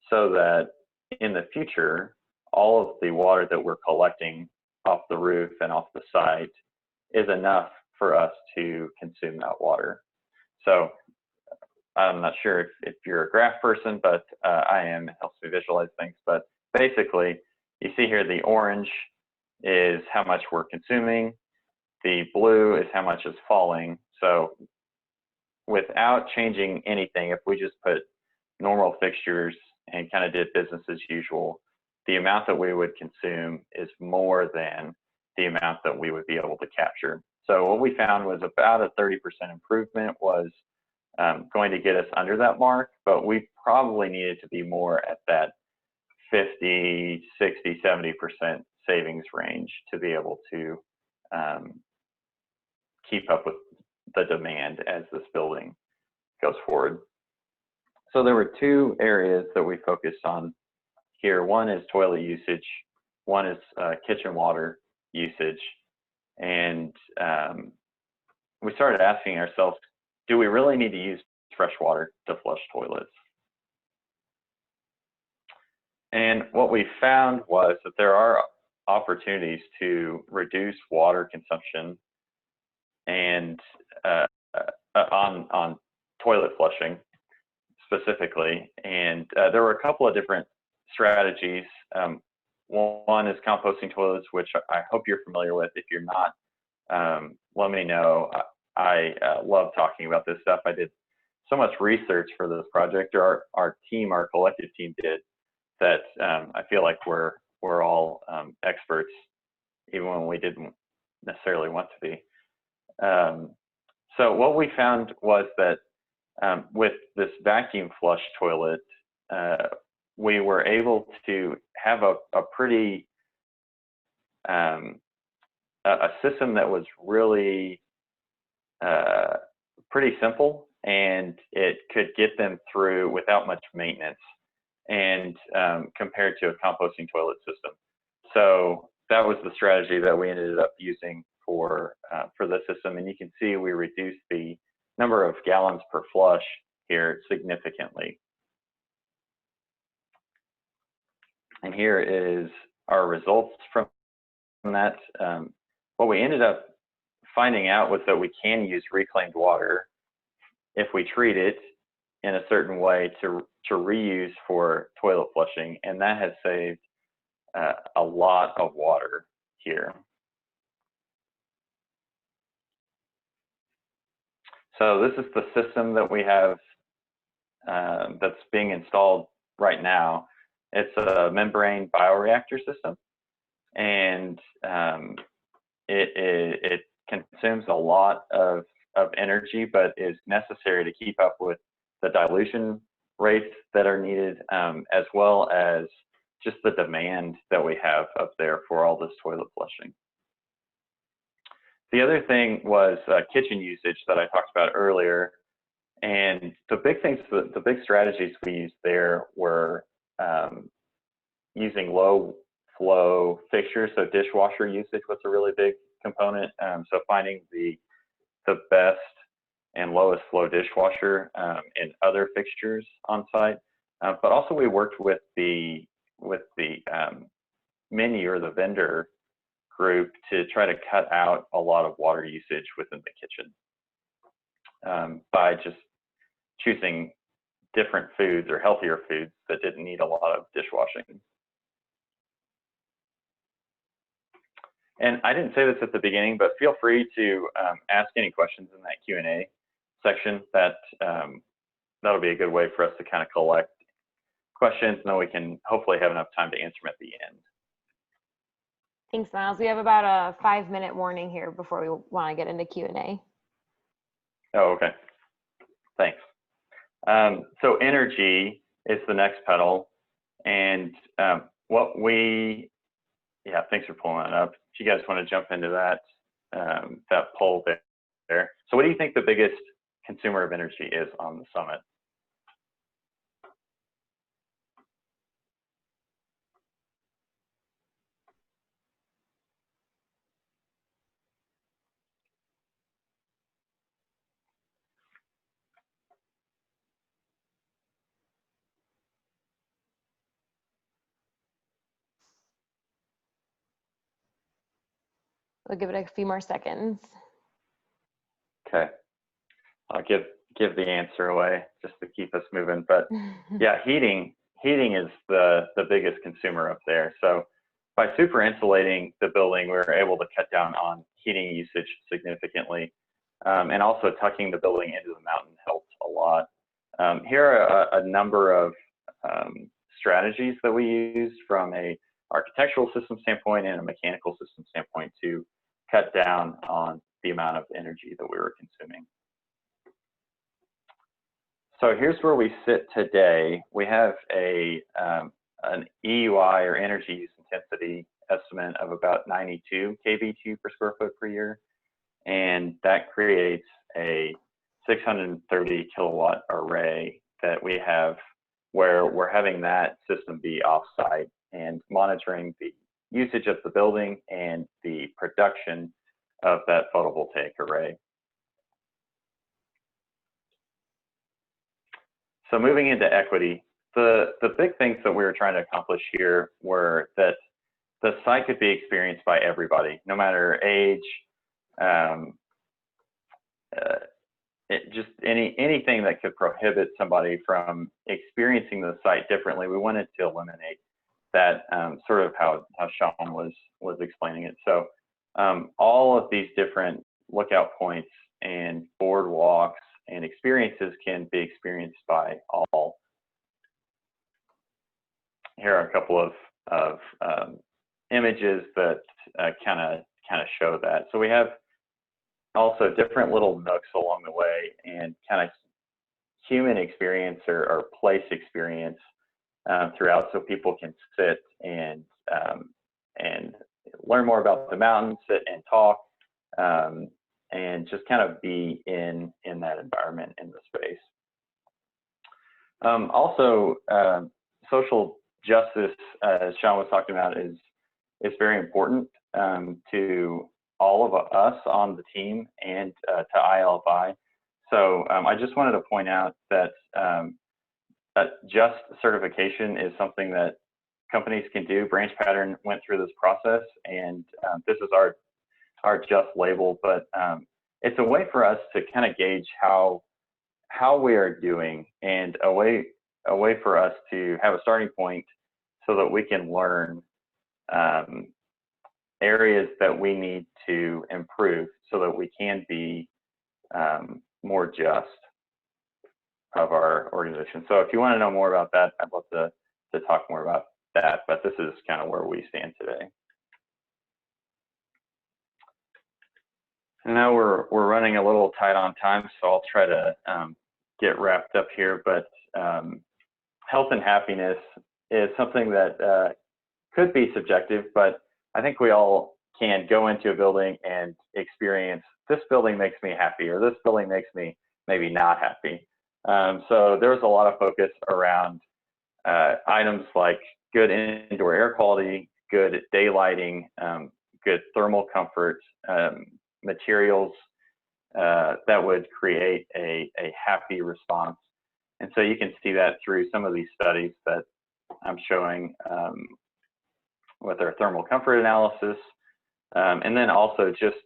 so that in the future, all of the water that we're collecting off the roof and off the site is enough for us to consume that water. So I'm not sure if you're a graph person, but I am. It helps me visualize things. But basically, you see here the orange is how much we're consuming. The blue is how much is falling. So without changing anything, if we just put normal fixtures and kind of did business as usual, the amount that we would consume is more than the amount that we would be able to capture. So what we found was about a 30% improvement was going to get us under that mark, but we probably needed to be more at that 50, 60, 70% savings range to be able to keep up with the demand as this building goes forward. So there were two areas that we focused on here. One is toilet usage, one is kitchen water usage. And we started asking ourselves, do we really need to use fresh water to flush toilets? And what we found was that there are opportunities to reduce water consumption and on toilet flushing specifically. And there were a couple of different strategies. One is composting toilets, which I hope you're familiar with. If you're not, let me know. I love talking about this stuff. I did so much research for this project, or our team, our collective team did, that I feel like we're all experts, even when we didn't necessarily want to be. So what we found was that with this vacuum flush toilet, we were able to have a pretty a system that was really pretty simple, and it could get them through without much maintenance, and compared to a composting toilet system. So that was the strategy that we ended up using for this system, and you can see we reduced the number of gallons per flush here significantly. And here is our results from that. What we ended up finding out was that we can use reclaimed water if we treat it in a certain way to reuse for toilet flushing, and that has saved a lot of water here. So this is the system that we have that's being installed right now. It's a membrane bioreactor system, and it consumes a lot of energy, but is necessary to keep up with the dilution rates that are needed, as well as just the demand that we have up there for all this toilet flushing. The other thing was kitchen usage that I talked about earlier. And the big things, the big strategies we used there were using low flow fixtures. So dishwasher usage was a really big component. So finding the best and lowest flow dishwasher and other fixtures on site. But also we worked with the menu or the vendor group to try to cut out a lot of water usage within the kitchen by just choosing different foods or healthier foods that didn't need a lot of dishwashing. And I didn't say this at the beginning, but feel free to ask any questions in that Q&A section. That'll be a good way for us to kind of collect questions, and then we can hopefully have enough time to answer them at the end. Thanks, Miles. We have about a 5-minute warning here before we want to get into Q&A. Oh, okay. Thanks. So energy is the next pedal, and yeah, thanks for pulling that up. If you guys want to jump into that that poll there. So what do you think the biggest consumer of energy is on the summit? We'll give it a few more seconds. Okay, I'll give the answer away just to keep us moving. But yeah, heating is the biggest consumer up there. So by super insulating the building, we were able to cut down on heating usage significantly. and also tucking the building into the mountain helped a lot. Here are a number of strategies that we used from a architectural system standpoint and a mechanical system standpoint to cut down on the amount of energy that we were consuming. So here's where we sit today. We have an EUI, or energy use intensity, estimate of about 92 kBtu per square foot per year, and that creates a 630 kilowatt array that we have, where we're having that system be offsite and monitoring the usage of the building and the production of that photovoltaic array. So moving into equity, the big things that we were trying to accomplish here were that the site could be experienced by everybody, no matter age, just anything that could prohibit somebody from experiencing the site differently. We wanted to eliminate that, sort of how Shawn was explaining it. So all of these different lookout points and boardwalks and experiences can be experienced by all. Here are a couple of images that kind of show that. So we have also different little nooks along the way, and kind of human experience or place experience throughout, so people can sit and learn more about the mountain, sit and talk, and just kind of be in that environment, in the space. Also, social justice, as Shawn was talking about, is very important to all of us on the team and to ILFI. So I just wanted to point out that that JUST certification is something that companies can do. Branch Pattern went through this process, and this is our JUST label, but it's a way for us to kind of gauge how we are doing, and a way for us to have a starting point so that we can learn areas that we need to improve so that we can be more just of our organization. So if you want to know more about that, I'd love to talk more about that, but this is kind of where we stand today. And now we're running a little tight on time, so I'll try to get wrapped up here. But health and happiness is something that could be subjective, but I think we all can go into a building and experience, this building makes me happy, or this building makes me maybe not happy. So there's a lot of focus around items like good indoor air quality, good daylighting, good thermal comfort, materials that would create a happy response. And so you can see that through some of these studies that I'm showing with our thermal comfort analysis. And then also just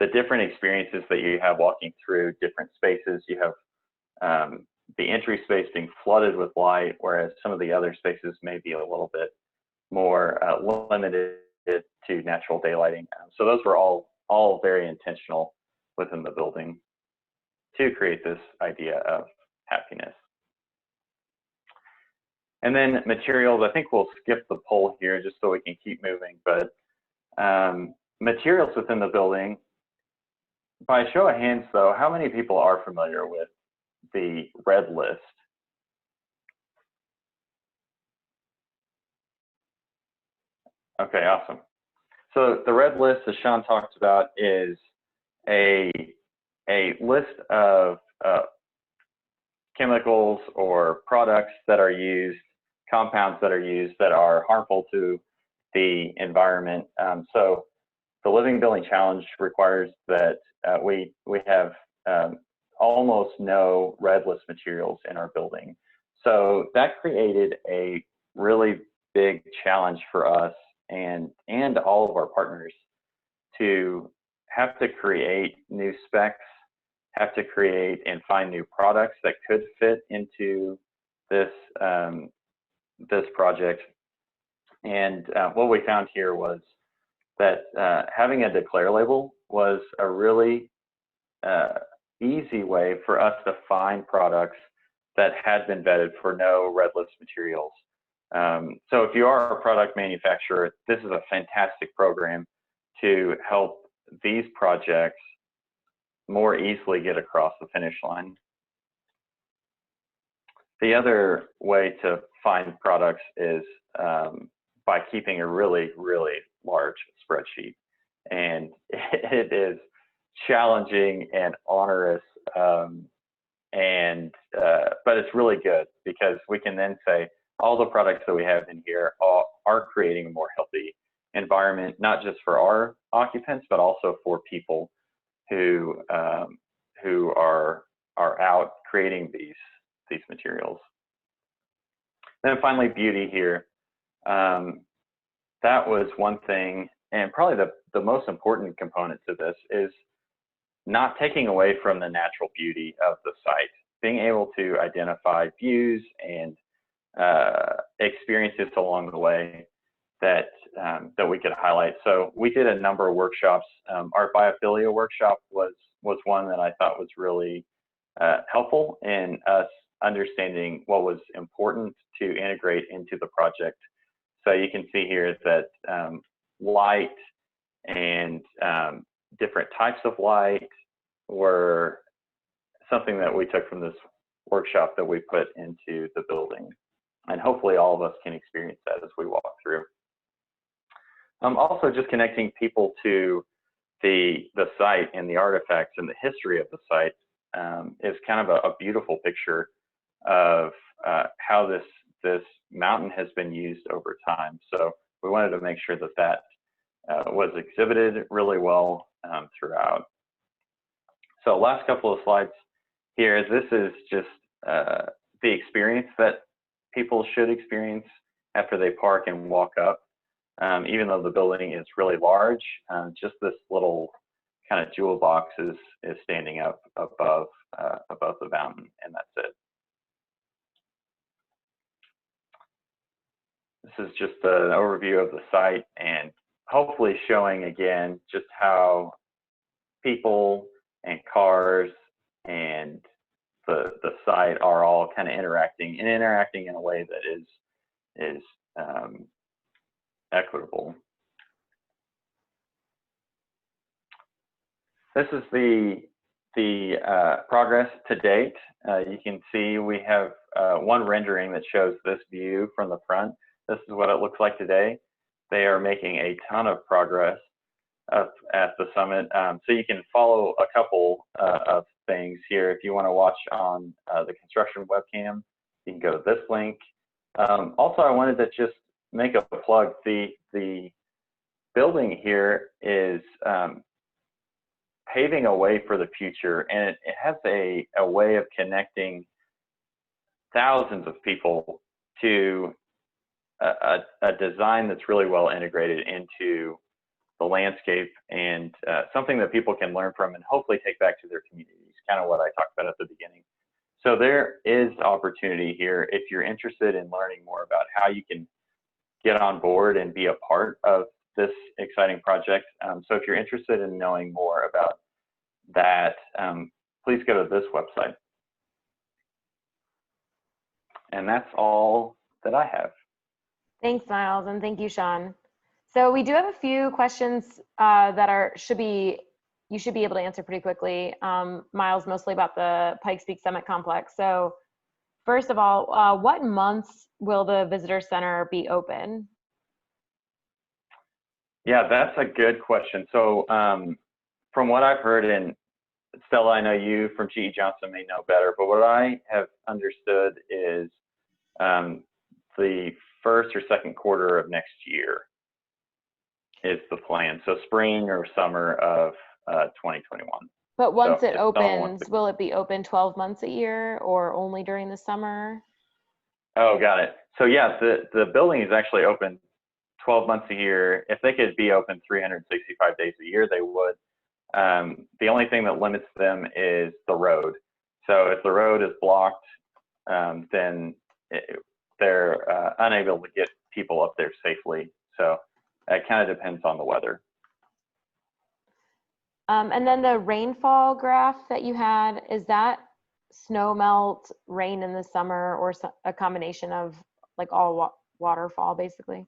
the different experiences that you have walking through different spaces. You have the entry space being flooded with light, whereas some of the other spaces may be a little bit more limited to natural daylighting. So those were all very intentional within the building to create this idea of happiness. And then materials, I think we'll skip the poll here just so we can keep moving, but materials within the building, by show of hands though, how many people are familiar with the red list? Okay, awesome. So the red list, as Shawn talked about, is a list of chemicals or products that are used, compounds that are used that are harmful to the environment. So the Living Building Challenge requires that we have almost no red list materials in our building. So that created a really big challenge for us and all of our partners to have to create new specs, have to create and find new products that could fit into this this project. And what we found here was that having a declare label was a really easy way for us to find products that had been vetted for no red list materials. So if you are a product manufacturer, this is a fantastic program to help these projects more easily get across the finish line. The other way to find products is by keeping a really, really large spreadsheet. And it is challenging and onerous, but it's really good because we can then say all the products that we have in here are creating a more healthy environment, not just for our occupants, but also for people who are out creating these materials. Then finally, beauty here. That was one thing, and probably the most important component to this is not taking away from the natural beauty of the site, being able to identify views and experiences along the way that we could highlight. So we did a number of workshops. Our biophilia workshop was one that I thought was really helpful in us understanding what was important to integrate into the project. So you can see here that light and different types of light were something that we took from this workshop that we put into the building. And hopefully all of us can experience that as we walk through. Also just connecting people to the site and the artifacts and the history of the site is kind of a beautiful picture of how this mountain has been used over time. So we wanted to make sure that was exhibited really well throughout. So last couple of slides here, this is just the experience that people should experience after they park and walk up. Even though the building is really large, just this little kind of jewel box is standing up above the mountain, and that's it. This is just an overview of the site and hopefully showing again just how people and cars and the site are all kind of interacting in a way that is equitable. This is the progress to date. You can see we have one rendering that shows this view from the front. This is what it looks like today. They are making a ton of progress up at the summit. So you can follow a couple of things here. If you want to watch on the construction webcam, you can go to this link. Also, I wanted to just make a plug. The building here is paving a way for the future, and it has a way of connecting thousands of people to a design that's really well integrated into the landscape and something that people can learn from and hopefully take back to their communities, kind of what I talked about at the beginning. So there is opportunity here if you're interested in learning more about how you can get on board and be a part of this exciting project. So if you're interested in knowing more about that, please go to this website. And that's all that I have. Thanks, Miles, and thank you, Shawn. So we do have a few questions that you should be able to answer pretty quickly. Miles, mostly about the Pikes Peak Summit Complex. So first of all, what months will the visitor center be open? Yeah, that's a good question. So from what I've heard, and Stella, I know you from GE Johnson may know better, but what I have understood is the first or second quarter of next year is the plan. So spring or summer of 2021. But once it opens, will it be open 12 months a year or only during the summer? Oh, got it. So yeah, the building is actually open 12 months a year. If they could be open 365 days a year, they would. The only thing that limits them is the road. So if the road is blocked, then they're unable to get people up there safely. So it kind of depends on the weather. And then the rainfall graph that you had, is that snow melt, rain in the summer, or a combination of like all waterfall basically?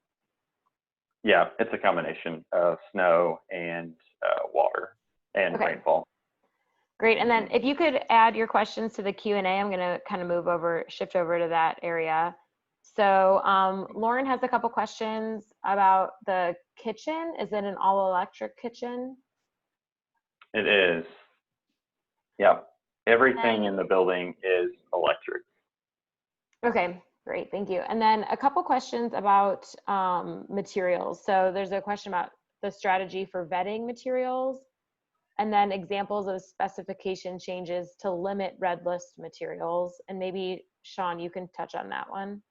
Yeah, it's a combination of snow and water and Okay. rainfall. Great. And then if you could add your questions to the Q&A, I'm going to kind of shift over to that area. So Lauren has a couple questions about the kitchen. Is it an all electric kitchen? It is. Yeah. Everything in the building is electric. Okay, great. Thank you. And then a couple questions about materials. So there's a question about the strategy for vetting materials, and then examples of specification changes to limit red list materials. And maybe Shawn, you can touch on that one.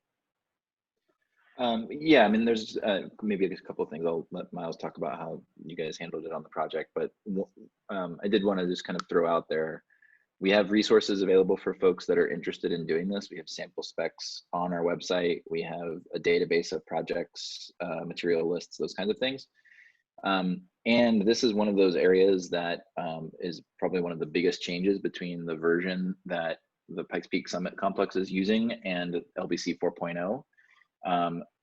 Yeah, I mean, there's maybe a couple of things. I'll let Miles talk about how you guys handled it on the project, but I did want to just kind of throw out there, we have resources available for folks that are interested in doing this. We have sample specs on our website. We have a database of projects, material lists, those kinds of things. And this is one of those areas that is probably one of the biggest changes between the version that the Pikes Peak Summit Complex is using and LBC 4.0.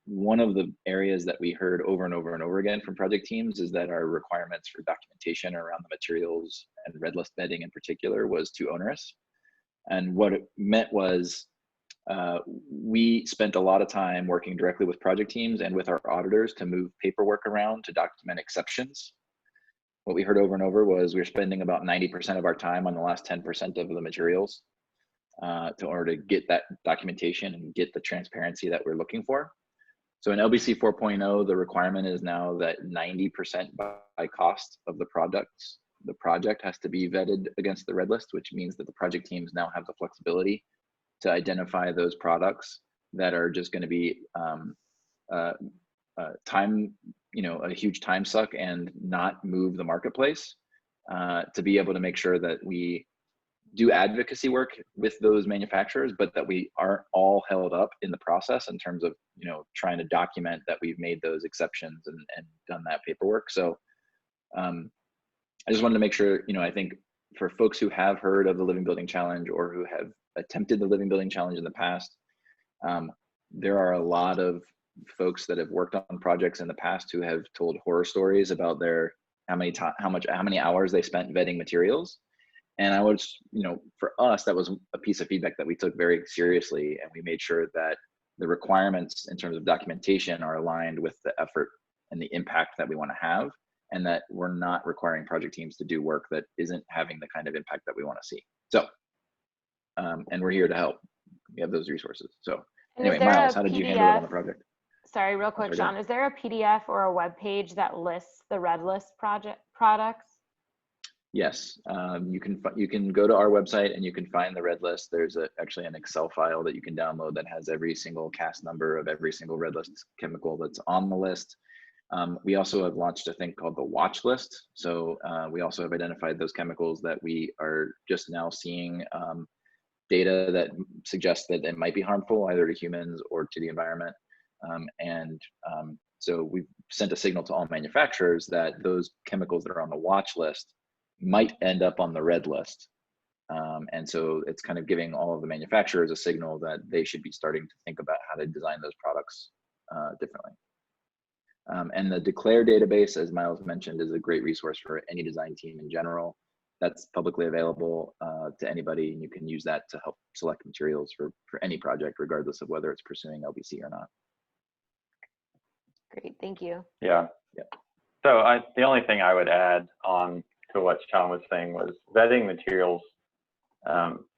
One of the areas that we heard over and over and over again from project teams is that our requirements for documentation around the materials and red list bedding in particular was too onerous. And what it meant was we spent a lot of time working directly with project teams and with our auditors to move paperwork around to document exceptions. What we heard over and over was we're spending about 90% of our time on the last 10% of the materials in order to get that documentation and get the transparency that we're looking for. So in LBC 4.0, the requirement is now that 90% by cost of the project has to be vetted against the red list, which means that the project teams now have the flexibility to identify those products that are just going to be time, a huge time suck and not move the marketplace, to be able to make sure that we do advocacy work with those manufacturers, but that we aren't all held up in the process in terms of, trying to document that we've made those exceptions and done that paperwork. So I just wanted to make sure, I think for folks who have heard of the Living Building Challenge or who have attempted the Living Building Challenge in the past, there are a lot of folks that have worked on projects in the past who have told horror stories about how many hours they spent vetting materials. And I was, for us, that was a piece of feedback that we took very seriously, and we made sure that the requirements in terms of documentation are aligned with the effort and the impact that we want to have, and that we're not requiring project teams to do work that isn't having the kind of impact that we want to see. So, and we're here to help. We have those resources. So anyway, Miles, how did you handle it on the project? Sorry, real quick, Shawn, is there a PDF or a web page that lists the red list products? Yes, you can go to our website and you can find the red list. There's actually an Excel file that you can download that has every single cast number of every single red list chemical that's on the list. We also have launched a thing called the Watchlist. So we also have identified those chemicals that we are just now seeing data that suggests that it might be harmful either to humans or to the environment. So we've sent a signal to all manufacturers that those chemicals that are on the watch list might end up on the red list. And so it's kind of giving all of the manufacturers a signal that they should be starting to think about how to design those products differently. And the Declare database, as Miles mentioned, is a great resource for any design team in general. That's publicly available to anybody, and you can use that to help select materials for any project, regardless of whether it's pursuing LBC or not. Great, thank you. Yeah. So the only thing I would add on to what Shawn was saying was vetting materials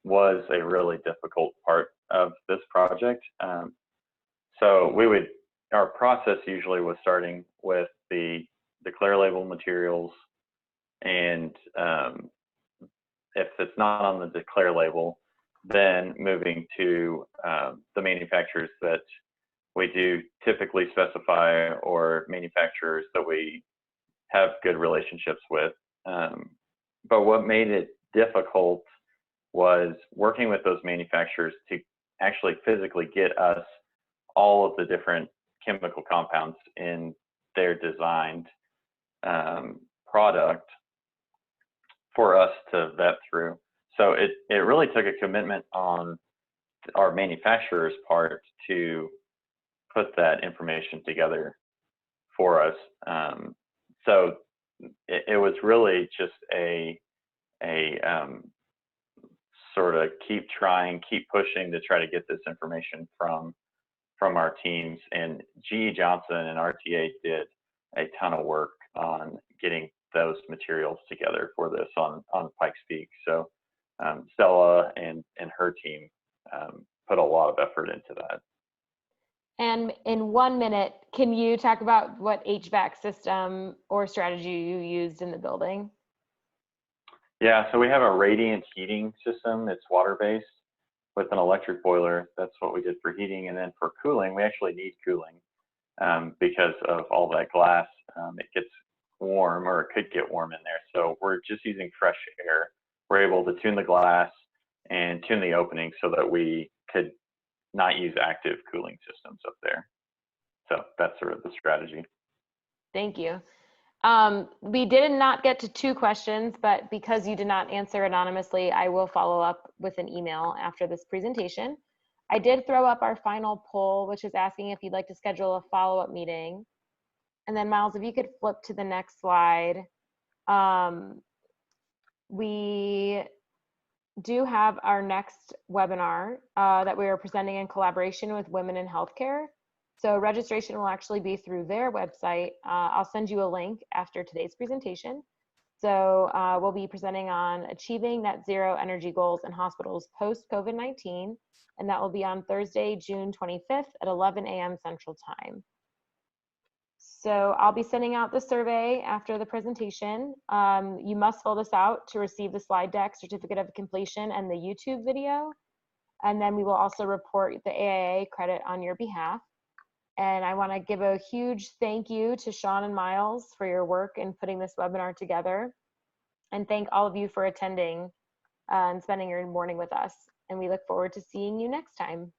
was a really difficult part of this project. So our process usually was starting with the Declare label materials, and if it's not on the Declare label, then moving to the manufacturers that we do typically specify or manufacturers that we have good relationships with. But what made it difficult was working with those manufacturers to actually physically get us all of the different chemical compounds in their designed product. for us to vet through. So it really took a commitment on our manufacturer's part to put that information together for us. So it was really just a sort of keep trying, keep pushing to try to get this information from our teams. And GE Johnson and RTA did a ton of work on getting those materials together for this on Pikes Peak. So Stella and her team put a lot of effort into that. And in 1 minute, can you talk about what HVAC system or strategy you used in the building? Yeah, so we have a radiant heating system. It's water-based with an electric boiler. That's what we did for heating. And then for cooling, we actually need cooling because of all that glass. It gets warm, or it could get warm in there. So we're just using fresh air. We're able to tune the glass and tune the opening so that we could not use active cooling systems up there. So that's sort of the strategy. Thank you. We did not get to 2 questions, but because you did not answer anonymously, I will follow up with an email after this presentation. I did throw up our final poll, which is asking if you'd like to schedule a follow-up meeting. And then Miles, if you could flip to the next slide. We do have our next webinar that we are presenting in collaboration with Women in Healthcare. So registration will actually be through their website. I'll send you a link after today's presentation. So we'll be presenting on achieving net zero energy goals in hospitals post-COVID-19, and that will be on Thursday, June 25th at 11 a.m. Central Time. So I'll be sending out the survey after the presentation. You must fill this out to receive the slide deck, certificate of completion, and the YouTube video. And then we will also report the AIA credit on your behalf. And I want to give a huge thank you to Shawn and Miles for your work in putting this webinar together. And thank all of you for attending and spending your morning with us. And we look forward to seeing you next time.